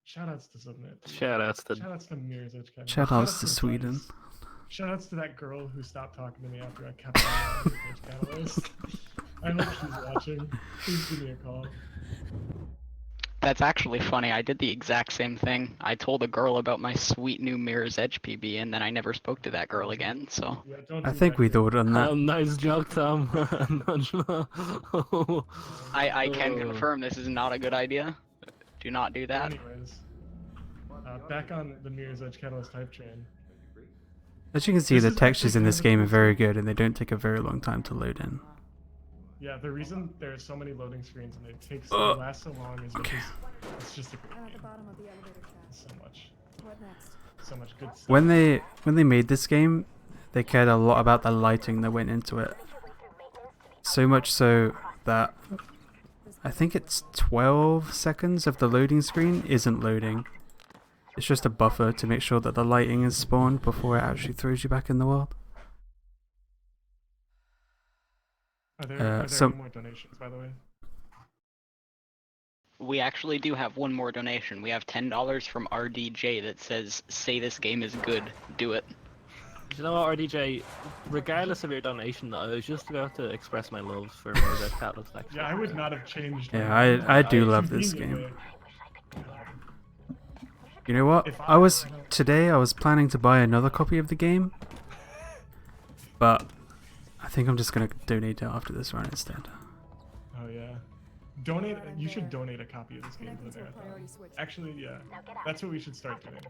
Shoutouts to Submit. dude. Shoutouts to Shoutouts to Mirror's Edge Catalyst. Shoutouts to the Sweden. guys. Shoutouts to that girl who stopped talking to me after I kept on Mirror's Edge Catalyst. I hope she's watching. Please give me a call. That's actually funny. I did the exact same thing. I told a girl about my sweet new Mirror's Edge PB, and then I never spoke to that girl again. So Yeah, don't I do think that, we'd girl. all done that. nice joke, Tom. I can Oh. confirm this is not a good idea. Do not do that. Anyways, back on the Mirror's Edge Catalyst hype train. As you can see, This the is textures actually in kind this of a game are cool very good, and they don't take a very long time to load in. Yeah, the reason there's so many loading screens and it lasts so long is Okay. because it's just a great I'm at the game. bottom of the elevator shaft. What next? So much good stuff. When they made this game, they cared a lot about the lighting that went into it. So much so that I think it's 12 seconds of the loading screen isn't loading. It's just a buffer to make sure that the lighting is spawned before it actually throws you back in the world. Are there so- any more donations, by the way? We actually do have one more donation. We have $10 from RDJ that says, "Say this game is good. Do it." You know what, RDJ? Regardless of your donation, I was just about to express my love for Mirror's Edge Catalyst. Actually. Yeah, I would not have changed. Yeah, my mind. I do love this Conveniently. game. You know what? If I was planning to buy another copy of the game, but I think I'm just gonna donate it after this run instead. Oh yeah. Donate. You should donate a copy of this game to the Connecting to a marathon. priority switch. Actually, yeah, that's what we should start doing.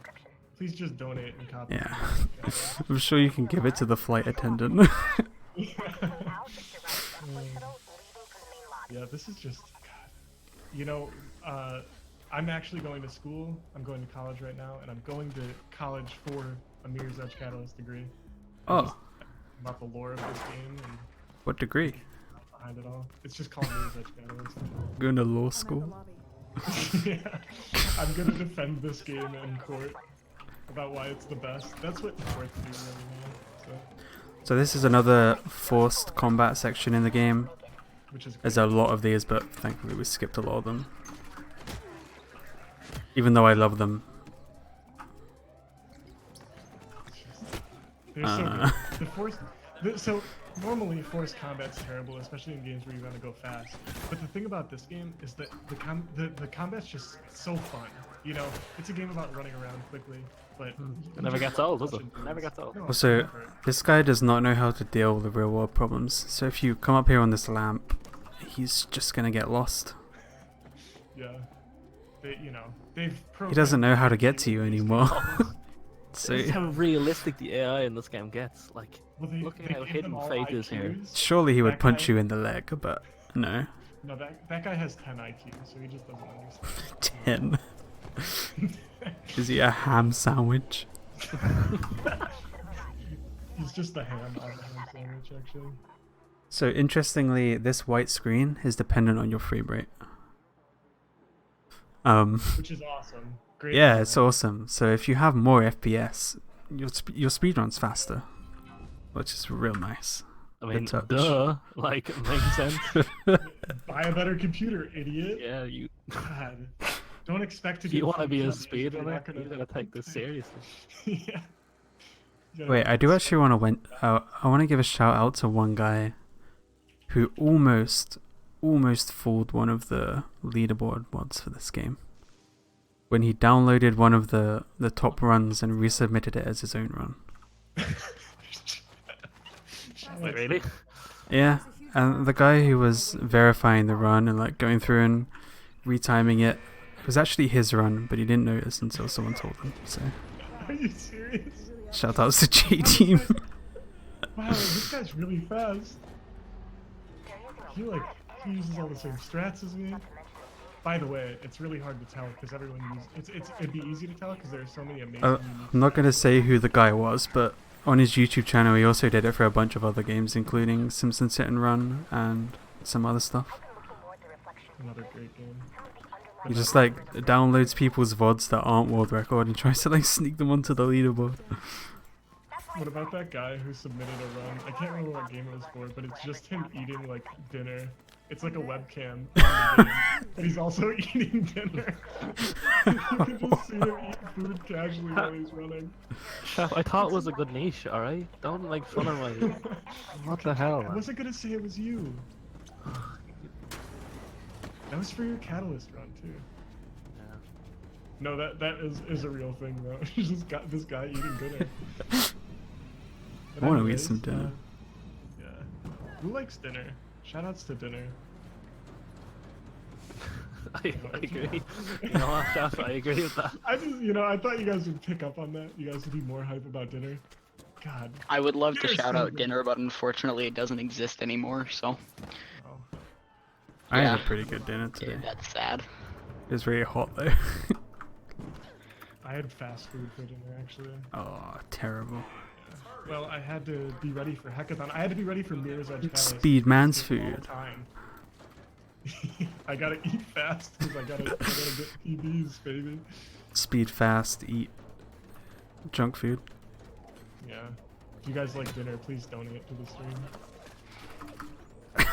Please just donate and copy. Yeah, I'm sure you can give it to the flight attendant. Yeah, this is just, God. You know, I'm actually going to school. I'm going to college right now, and I'm going to college for a Mirror's Edge Catalyst degree. Oh, About the lore of this game and what degree? behind it all. It's just called Mirror's Edge Catalyst. Going to law I'm at the school? Yeah, lobby. I'm gonna defend this game in court about why it's the best. That's what courts do really now. So this is another forced combat section in the game. Which is There's great. a lot of these, but thankfully we skipped a lot of them. Even though I love them. They're so good. The forced. So normally forced combat's terrible, especially in games where you want to go fast. But the thing about this game is that the combat's just so fun. You know, it's a game about running around quickly, but It never gets old, does it? Never gets old. No, Also, never. this guy does not know how to deal with real world problems. So if you come up here on this lamp, he's just gonna get lost. Yeah. You know, they've. He doesn't know how to get to you anymore. So That's how realistic the AI in this game gets. Like, Well, look at they how gave hidden them all Faith is here. IQs. surely he would That punch guy- you in the leg, but no. No, that guy has 10 IQ, so he just doesn't understand. 10. Is he a ham sandwich? He's just a ham on a ham sandwich, actually. So interestingly, this white screen is dependent on your frame rate. Which is awesome. Great. Yeah, design. it's awesome. So if you have more FPS, your speed runs faster, which is real nice. I mean, touch. duh. Like, it makes sense. Buy a better computer, idiot. Yeah, you. God. Don't expect to If do you want to be a full jobs, you're speedrunner, not you gotta take this seriously. Yeah. You gotta Wait, take I do this actually want to I want to give a shout out to one guy who almost fooled one of the leaderboard mods for this game. When he downloaded one of the top runs and resubmitted it as his own run. Wait, really? Yeah, and the guy who was verifying the run and like going through and retiming it was actually his run, but he didn't notice until someone told him. So Are you serious? shout outs to J Team. Wow, this guy's really fast. He uses all the same strats as me. By the way, it's really hard to tell because everyone uses. It'd be easy to tell because there are so many amazing. I'm unique not gonna strats. say who the guy was, but on his YouTube channel he also did it for a bunch of other games, including Simpsons Hit and Run and some other stuff. Another great game. But He no, just like downloads people's VODs that aren't world record and tries to like sneak them onto the leaderboard. What about that guy who submitted a run? I can't remember what game it was for, but it's just him eating like dinner. It's like a webcam, on the game, but he's also eating dinner. You can just see him eat food casually while he's running. Chef, I thought it was a good niche, alright? Don't make fun of my. What the hell, I man? wasn't gonna say it was you. That was for your Catalyst run too. Yeah. No, that is a real thing though. You just got this guy eating dinner. But I wanna eat anyways, some dinner. Yeah. Who likes dinner? Shoutouts to dinner. I agree. You know what, Chef? I agree with that. I just, I thought you guys would pick up on that. You guys would be more hype about dinner. God. I would love to Dinner's shout so out good. dinner, but unfortunately it doesn't exist anymore. So Oh. I had Yeah. a pretty good dinner yeah, today. that's sad. It was really hot though. I had fast food for dinner actually. Oh, terrible. Well, I had to be ready for Hekigan. I had to be ready for Mirror's Edge Catalyst. Speed man's all the food. time. I gotta eat fast because I gotta get PBs, baby. Speed fast, eat junk food. Yeah. If you guys like dinner, please donate to the stream.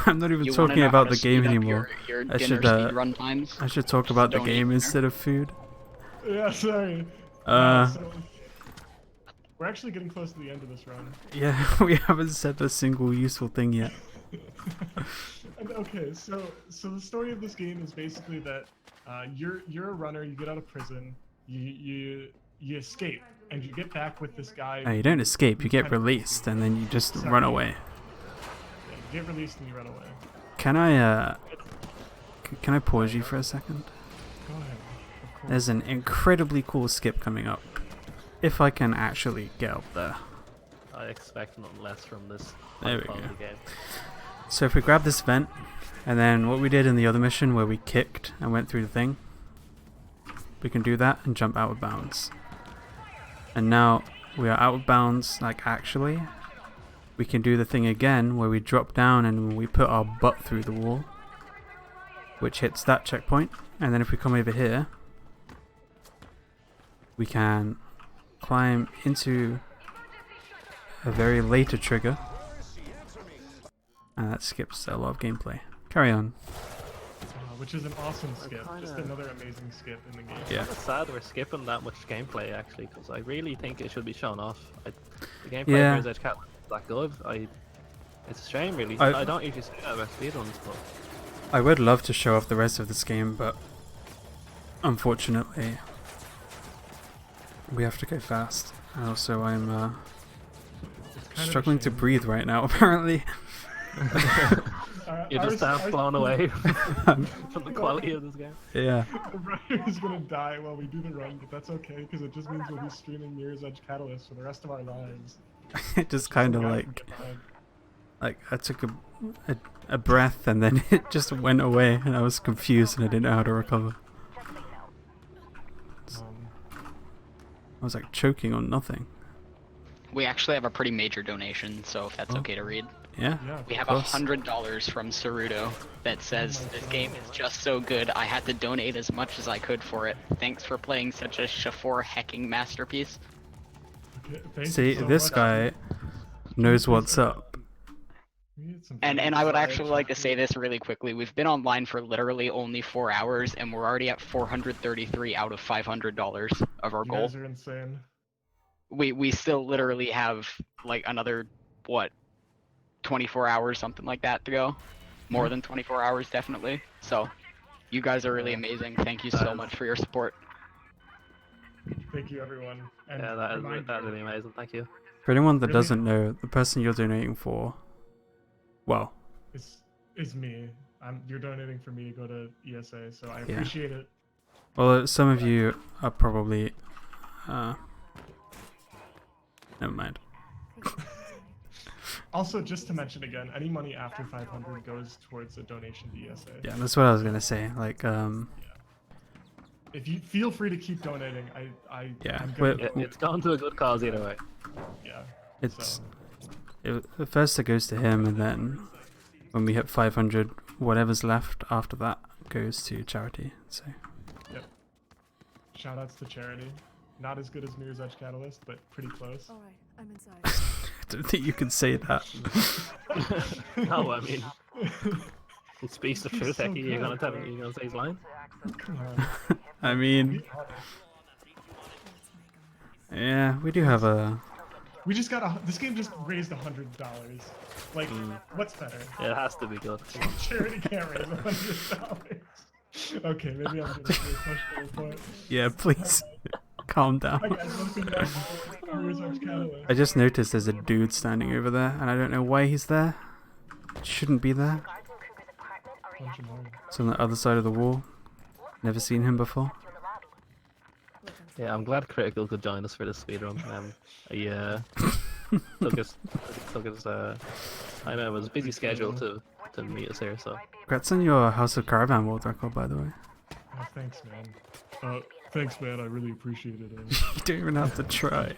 I'm not even You wanna talking know how about to the speed game up anymore. Your I dinner should speed run times. I should talk about the donate game dinner. instead of food. Yeah, sorry. Uh, So we're actually getting close to the end of this run. yeah, we haven't said a single useful thing yet. And, okay, so the story of this game is basically that you're a runner. You get out of prison. You escape, and you get back with this guy. No, you don't escape. You get kind of- released, and then you just Sorry. run away. Yeah, you get released and you run away. Can I can I pause you for a second? Go ahead. Of course. There's an incredibly cool skip coming up. If I can actually get up there. I expect nothing less from this There we quality go. game. So if we grab this vent, and then what we did in the other mission where we kicked and went through the thing, we can do that and jump out of bounds. And now we are out of bounds, like actually. We can do the thing again where we drop down and we put our butt through the wall, which hits that checkpoint. And then if we come over here, we can climb into a very later trigger. And that skips a lot of gameplay. Carry on. Which is an awesome skip. Just kinda- another amazing skip in the game. Yeah. It's sad we're skipping that much gameplay actually, because I really think it should be shown off. The gameplay Yeah. of Mirror's Edge Cat is that good. It's a shame really. I- I don't usually see that about speedruns, but I would love to show off the rest of this game, but unfortunately, we have to go fast. And also, I'm It's kind of a struggling to shame. breathe right now, apparently. you're just half blown away from the quality of this game. Yeah. The runner is gonna die while we do the run, but that's okay because it just means we'll be streaming Mirror's Edge Catalyst for the rest of our lives. It just kind of Guys, like, goodbye. I took a breath and then it just went away, and I was confused and I didn't know how to recover. Um, I was like choking on nothing. We actually have a pretty major donation, so if that's Oh. okay to read. Yeah. yeah. We have course. $100 from Cerudo that says my this God. game is just so good. I had to donate as much as I could for it. Thanks for playing such a Shafor hecking masterpiece. Okay, thank you See, so this much. guy knows what's up. We need some And food I would for actually Edge. like to say this really quickly. We've been online for literally only 4 hours, and we're already at 433 out of $500 of our You goal. guys are insane. We still literally have like another what 24 hours, something like that to go. More than 24 hours, definitely. So, you guys are really amazing. Thank you so That is- much for your support. Thank you, everyone. And Yeah, that's reminder, really amazing. Thank you. For anyone that Really? doesn't know, the person you're donating for, well, is me. You're donating for me to go to ESA, so I appreciate it. well, some of you are probably, never mind. Also, just to mention again, any money after 500 goes towards a donation to ESA. Yeah, that's what I was gonna say. Like, If you feel free to keep donating, Yeah, I'm we're- good. It's gone to a good cause either way. Yeah. it's So, at first it goes to him, and then when we hit 500, whatever's left after that goes to charity. So shout outs to charity. Not as good as Mirror's Edge Catalyst, but pretty close. All right, I'm inside. I don't think you can say that. No, I mean, it speaks the He's truth, so Hecky. You're gonna good, tell me, you're gonna say his line? Come on. I mean, Be honest. Let's make 'em yeah, we do have a. We just got this game just raised $100. Like, what's better? It has to be good. Charity can't raise $100. Okay, maybe I'm gonna push the point. Yeah, please calm down. Hi guys, welcome back to Mirror's Edge Catalyst. I just noticed there's a dude standing over there, and I don't know why he's there. Shouldn't be there. Punch him hard. It's on the other side of the wall. Never seen him before. Look, I'm Yeah, I'm glad Critical could join us for this speedrun. Yeah, took his I know it was a busy schedule to meet us here, so Congrats on your House of Caravan world record, by the way. Oh, thanks, man. Thanks, man. I really appreciate it. You don't even have to try.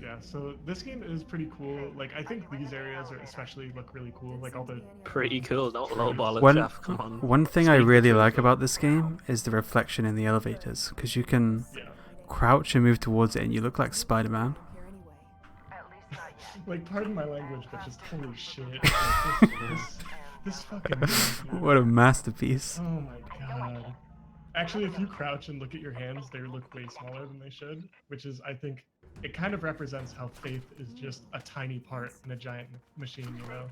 Yeah, so this game is pretty cool. Like, I think these areas are especially look really cool. Like all the pretty cool. Don't lowball it, One, Jeff. Come on. one thing I Speak really to it. like about this game is the reflection in the elevators, because you can yeah. crouch and move towards it and you look like Spider-Man. Here anyway. Like, pardon my language, but just holy shit. Like, this fucking game, dude. What a masterpiece. Oh my god. Actually, if you crouch and look at your hands, they look way smaller than they should, which is, I think, it kind of represents how Faith is just a tiny part in a giant machine, you know?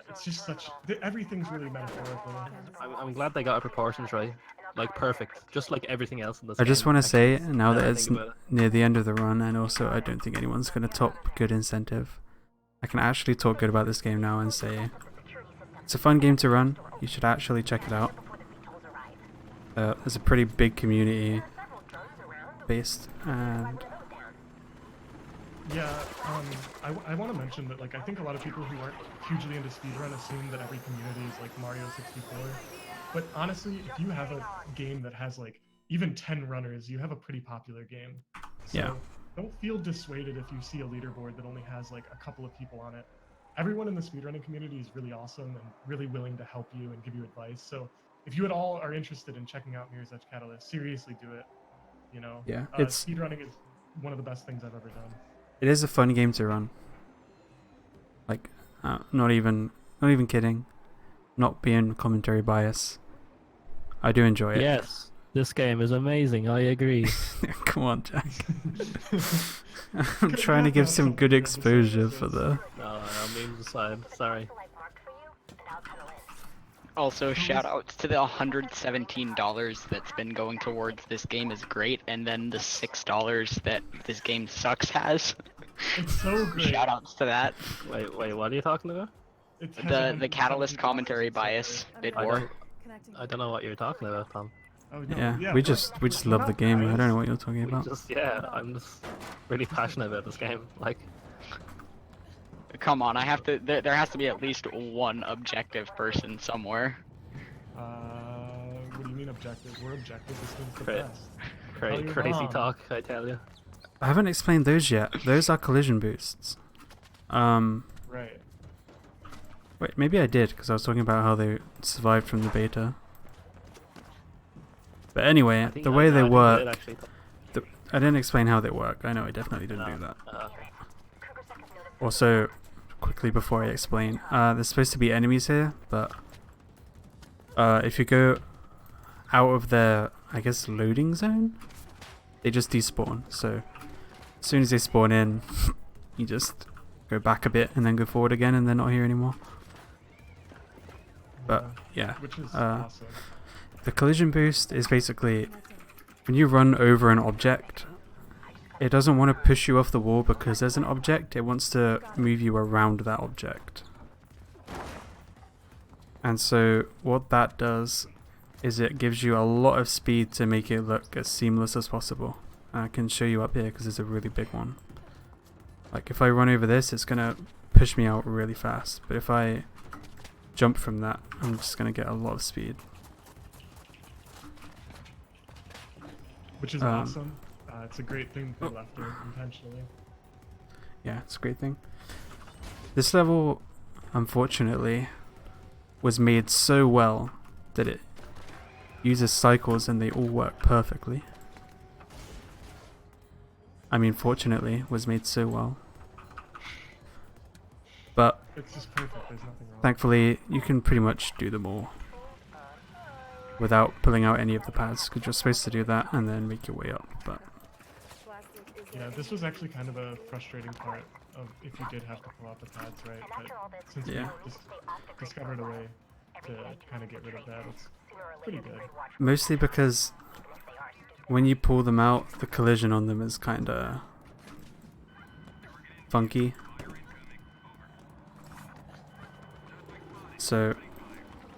It's just such... Everything's really metaphorical. I'm glad they got our proportions right. Like perfect. Just like everything else in this I just game, want to say, actually. now that Now I it's think about it. near the end of the run, and also I don't think anyone's going to top good incentive, I can actually talk good about this game now and say it's a fun game to run. You should actually check it out. There's a pretty big community based, and Yeah, I want to mention that, like, I think a lot of people who aren't hugely into speedrun assume that every community is like Mario 64. But honestly, if you have a game that has, like, even 10 runners, you have a pretty popular game. So Yeah. don't feel dissuaded if you see a leaderboard that only has, like, a couple of people on it. Everyone in the speedrunning community is really awesome and really willing to help you and give you advice. So if you at all are interested in checking out Mirror's Edge Catalyst, seriously do it. You know? yeah, it's Speedrunning is one of the best things I've ever done. it is a fun game to run. Like, not even kidding, not being commentary bias. I do enjoy it. Yes, this game is amazing. I agree. Come on, Jack. I'm trying to give some good exposure for the. No, memes aside. Sorry. Also, shout outs to the $117 that's been going towards this game is great, and then the $6 that this game sucks has. It's so great. Shout outs to that. Wait, what are you talking about? It has The 117 Catalyst commentary dollars. It's so bias great. bid I war. don't, Connecting. I don't know what you're talking about, Tom. Oh, no, Yeah, we just we're love the not game. I don't know biased. what you're talking about. I'm just really passionate about this game. Like, Come on, I have to. There has to be at least one objective person somewhere. What do you mean objective? We're objective. This game's the Right. best. Tell your crazy mom. talk, I tell you. I haven't explained those yet. Those are collision boosts. Right. Wait, maybe I did, because I was talking about how they survived from the beta. But anyway, the way they work, I didn't explain how they work. I know I definitely didn't do that. Also, quickly before I explain, there's supposed to be enemies here, but if you go out of their, I guess, loading zone, they just despawn. So as soon as they spawn in, you just go back a bit and then go forward again, and they're not here anymore. But yeah, Which is uh, awesome. the collision boost is basically when you run over an object, it doesn't want to push you off the wall because there's an object, it wants to move you around that object. And so what that does is it gives you a lot of speed to make it look as seamless as possible. I can show you up here because there's a really big one. Like if I run over this, it's going to push me out really fast. But if I jump from that, I'm just going to get a lot of speed. Which is awesome. It's a great thing they left there intentionally. Yeah, it's a great thing. This level, unfortunately, was made so well that it uses cycles and they all work perfectly. I mean, fortunately, was made so well. But It's just perfect. There's nothing wrong. thankfully, you can pretty much do them all without pulling out any of the pads, because you're supposed to do that and then make your way up. But Plastic is Yeah, this was actually kind of a frustrating part of if you did have to pull out the pads, right? But since Yeah. we discovered a way to kind of get rid of that, it's pretty good. mostly because when you pull them out, the collision on them is kind of funky. So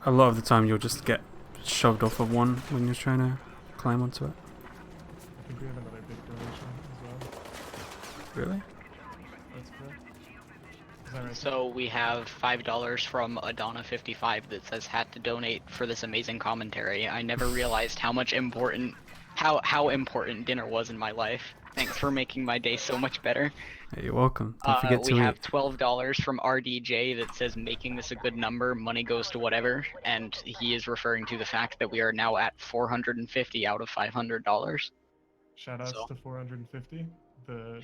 a lot of the time you'll just get shoved off of one when you're trying to climb onto it. I think we have another big donation as well. Really? That's correct. Is that right? So we have $5 from Adonna55 that says had to donate for this amazing commentary. I never realized how important dinner was in my life. Thanks for making my day so much better. Hey, you're welcome. Don't forget We to have eat. $12 from RDJ that says making this a good number, money goes to whatever, and he is referring to the fact that we are now at 450 out of $500. Shoutouts So- to 450, the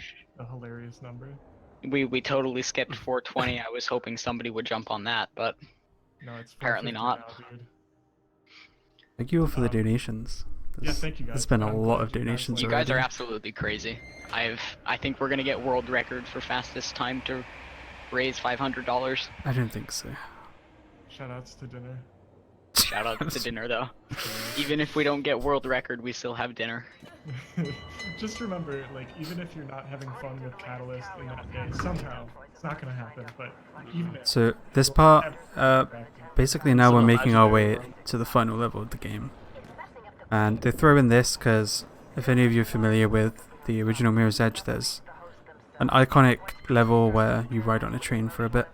hilarious number. We totally skipped 420. I was hoping somebody would jump on that, but No, it's Apparently 450 not. now, dude. Thank you all for the donations. Yeah, thank you guys. There's been a I'm lot glad of you guys donations like you it. guys are already. absolutely crazy. I think we're gonna get world record for fastest time to raise $500. I don't think so. Shoutouts to dinner. Shout out to dinner though. Even if we don't get world record, we still have dinner. Just remember, like, even if you're not having fun with Catalyst in that day, somehow, it's not gonna happen, but even if... So this part, basically now So we're making our way imaginary to the final level of the game. And they throw in this because if any of you are familiar with the original Mirror's Edge, there's an iconic level where you ride on a train for a bit.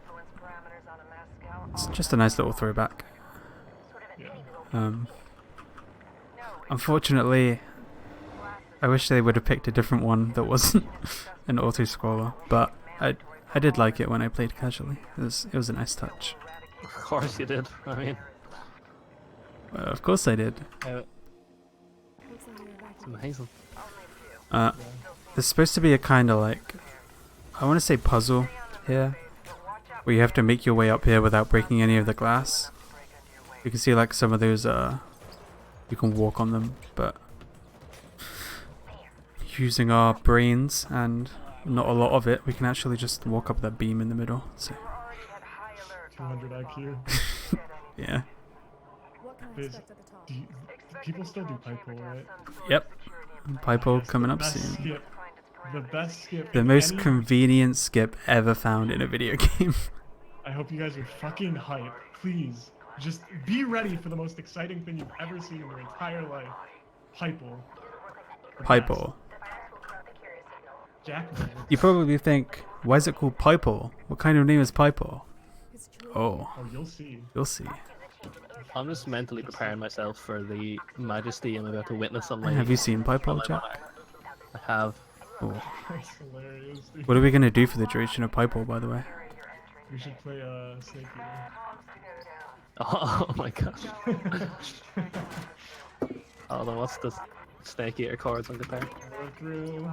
It's just a nice little throwback. Yeah. Unfortunately, I wish they would have picked a different one that wasn't an auto-scroller, but I did like it when I played casually. It was a nice touch. Of course you did. I mean, Of course I did. Looks like you're it's evacuating. amazing. There's supposed to be a kind of like, I want to say puzzle here, where you have to make your way up here without breaking any of the glass. You can see like some of those, you can walk on them, but using our brains and not a lot of it, we can actually just walk up that beam in the middle. So 200 IQ. yeah, What can I There's- expect at the top? Do people still do pipe hole, right? yep. Pipo Yes, coming the up best soon. Skip, the best skip. The in most any- convenient skip ever found in a video game. I hope you guys are fucking hype. Please, just be ready for the most exciting thing you've ever seen in your entire life. Pipe hole. The best. Pipo. Jack. You probably think, why is it called Pipo? What kind of name is Pipo? It's true. Oh, Oh, you'll see. you'll see. I'm just mentally preparing myself for the majesty I'm about to witness on my. Have you seen on Pipo, my Jack? monarch. I have. Oh. That's hilarious, dude. What are we gonna do for the duration of Pipo, by the way? We should play Snake Eater. Oh, my god. Hold on, what's the Snake Eater chords on guitar? Go through.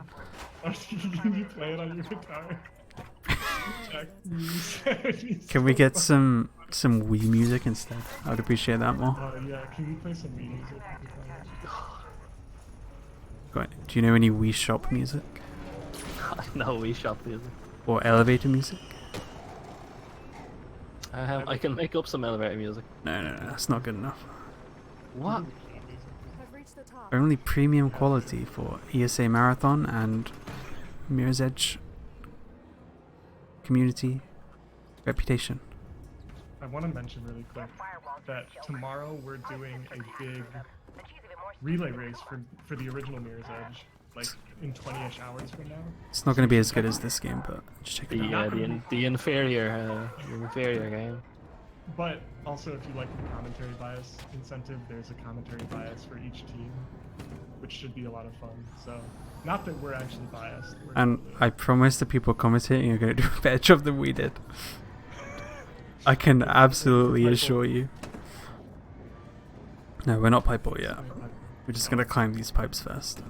Oh, can you play it on your guitar? Jack, please. Can we get some Wii music instead? I'd appreciate that more. Oh yeah, can we play some Wii music? Go on. Do you know any Wii Shop music No, we shop music. or elevator music? I can make up some elevator music. No, that's not good enough. What? I've reached the top. Only premium quality for ESA Marathon and Mirror's Edge community reputation. I want to mention really quick that tomorrow we're doing a big relay race for the original Mirror's Edge, like in 20-ish hours from now. It's not going to be as good as this game, but just check it The out. the inferior game. But also, if you like the commentary bias incentive, there's a commentary bias for each team, which should be a lot of fun. So, not that we're actually biased. We're And I promise the people commentating are going to do a better job than we did. I can absolutely assure you. No, we're not pipe yet. We're just going to climb these pipes first.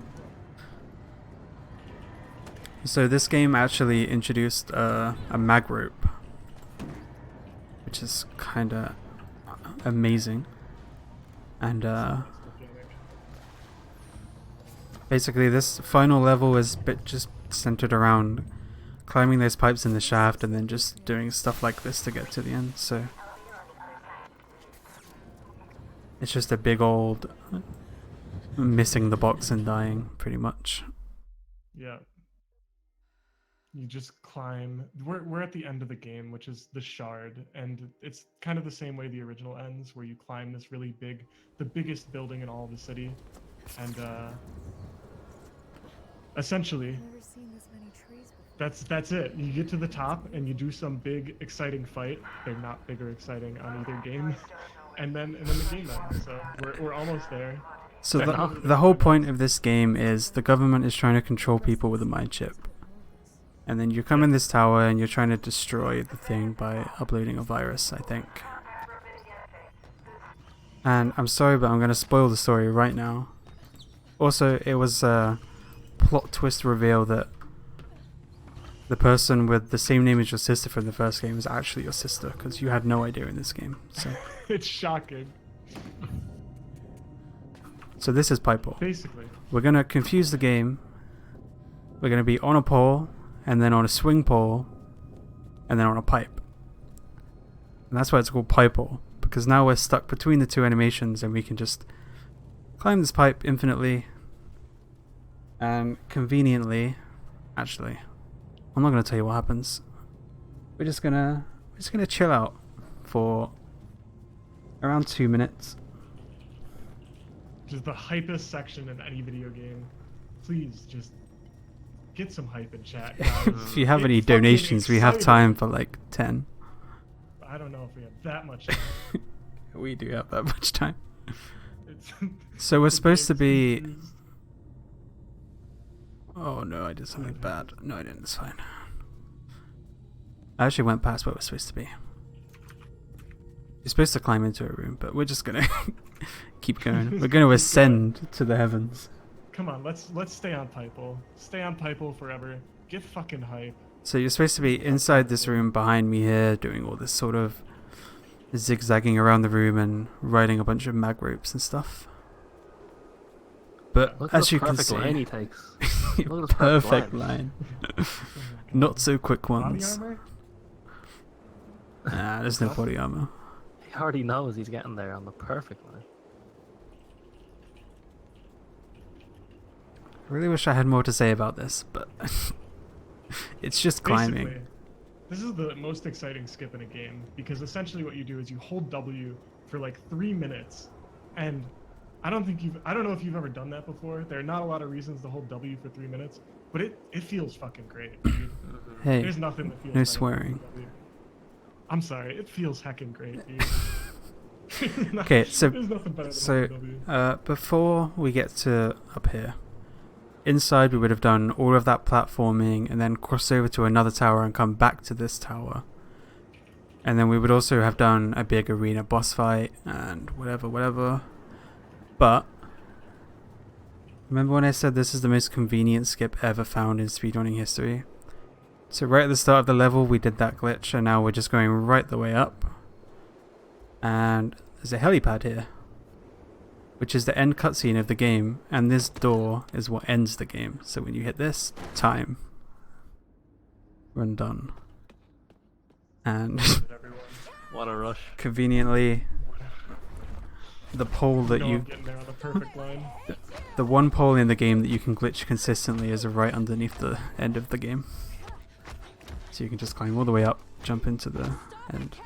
So this game actually introduced a mag rope, which is kind of amazing. And basically this final level is just centered around climbing those pipes in the shaft and then just doing stuff like this to get to the end. So it's just a big old missing the box and dying, pretty much. Yeah. You just climb. We're at the end of the game, which is the shard, and it's kind of the same way the original ends, where you climb this really big, the biggest building in all of the city, And essentially, I've never seen this many trees before. that's it. You get to the top and you do some big exciting fight. They're not big or exciting on either game, and then the game ends. So we're almost there. So Fair the whole point of this game is the government is trying to control people with a mind chip. And then you come in this tower and you're trying to destroy the thing by uploading a virus, I think. And I'm sorry, but I'm going to spoil the story right now. Also, it was a plot twist reveal that the person with the same name as your sister from the first game is actually your sister, because you had no idea in this game. It's shocking. So this is Pipe. Basically. We're going to confuse the game. We're going to be on a pole, and then on a swing pole, and then on a pipe. And that's why it's called Pipe, because now we're stuck between the two animations and we can just climb this pipe infinitely and conveniently. Actually, I'm not going to tell you what happens. We're just gonna chill out for around 2 minutes. Which is the hypest section in any video game. Please just get some hype in chat, guys. If you have Get any fucking donations, we have excited. time for like 10. I don't know if we have that much time. We do have that much time. It's So we're the supposed to game's be... confused. Oh no, I did something bad. No, I didn't. It's fine. I actually went past where we're supposed to be. You're supposed to climb into a room, but we're just gonna keep going. We're gonna ascend to the heavens. Come on, let's stay on Pipe-O. Stay on Pipe-O forever. Get fucking hype. So you're supposed to be inside this room behind me here, doing all this sort of zigzagging around the room and riding a bunch of mag ropes and stuff. But Look at as the you can perfect see, line he takes. Look at the perfect perfect line. line. Not so quick Body ones. armor? Nah, there's no body armor. He already knows he's getting there on the perfect line. I really wish I had more to say about this, but it's just climbing. Basically, this is the most exciting skip in a game because essentially what you do is you hold W for like 3 minutes, and I don't know if you've ever done that before. There are not a lot of reasons to hold W for 3 minutes, but it feels fucking great, dude. Hey, There's nothing that feels no better than swearing. W. I'm sorry, it feels heckin' great, dude. Okay, so There's nothing better than holding W. before we get to up here, inside we would have done all of that platforming and then cross over to another tower and come back to this tower. And then we would also have done a big arena boss fight and whatever. But remember when I said this is the most convenient skip ever found in speedrunning history? So right at the start of the level we did that glitch, and now we're just going right the way up. And there's a helipad here, which is the end cutscene of the game, and this door is what ends the game. So when you hit this, time. Run done. And What a rush. conveniently, the pole that No, you... I'm getting there on the perfect line. The one pole in the game that you can glitch consistently is right underneath the end of the game. So you can just climb all the way up, jump into the end.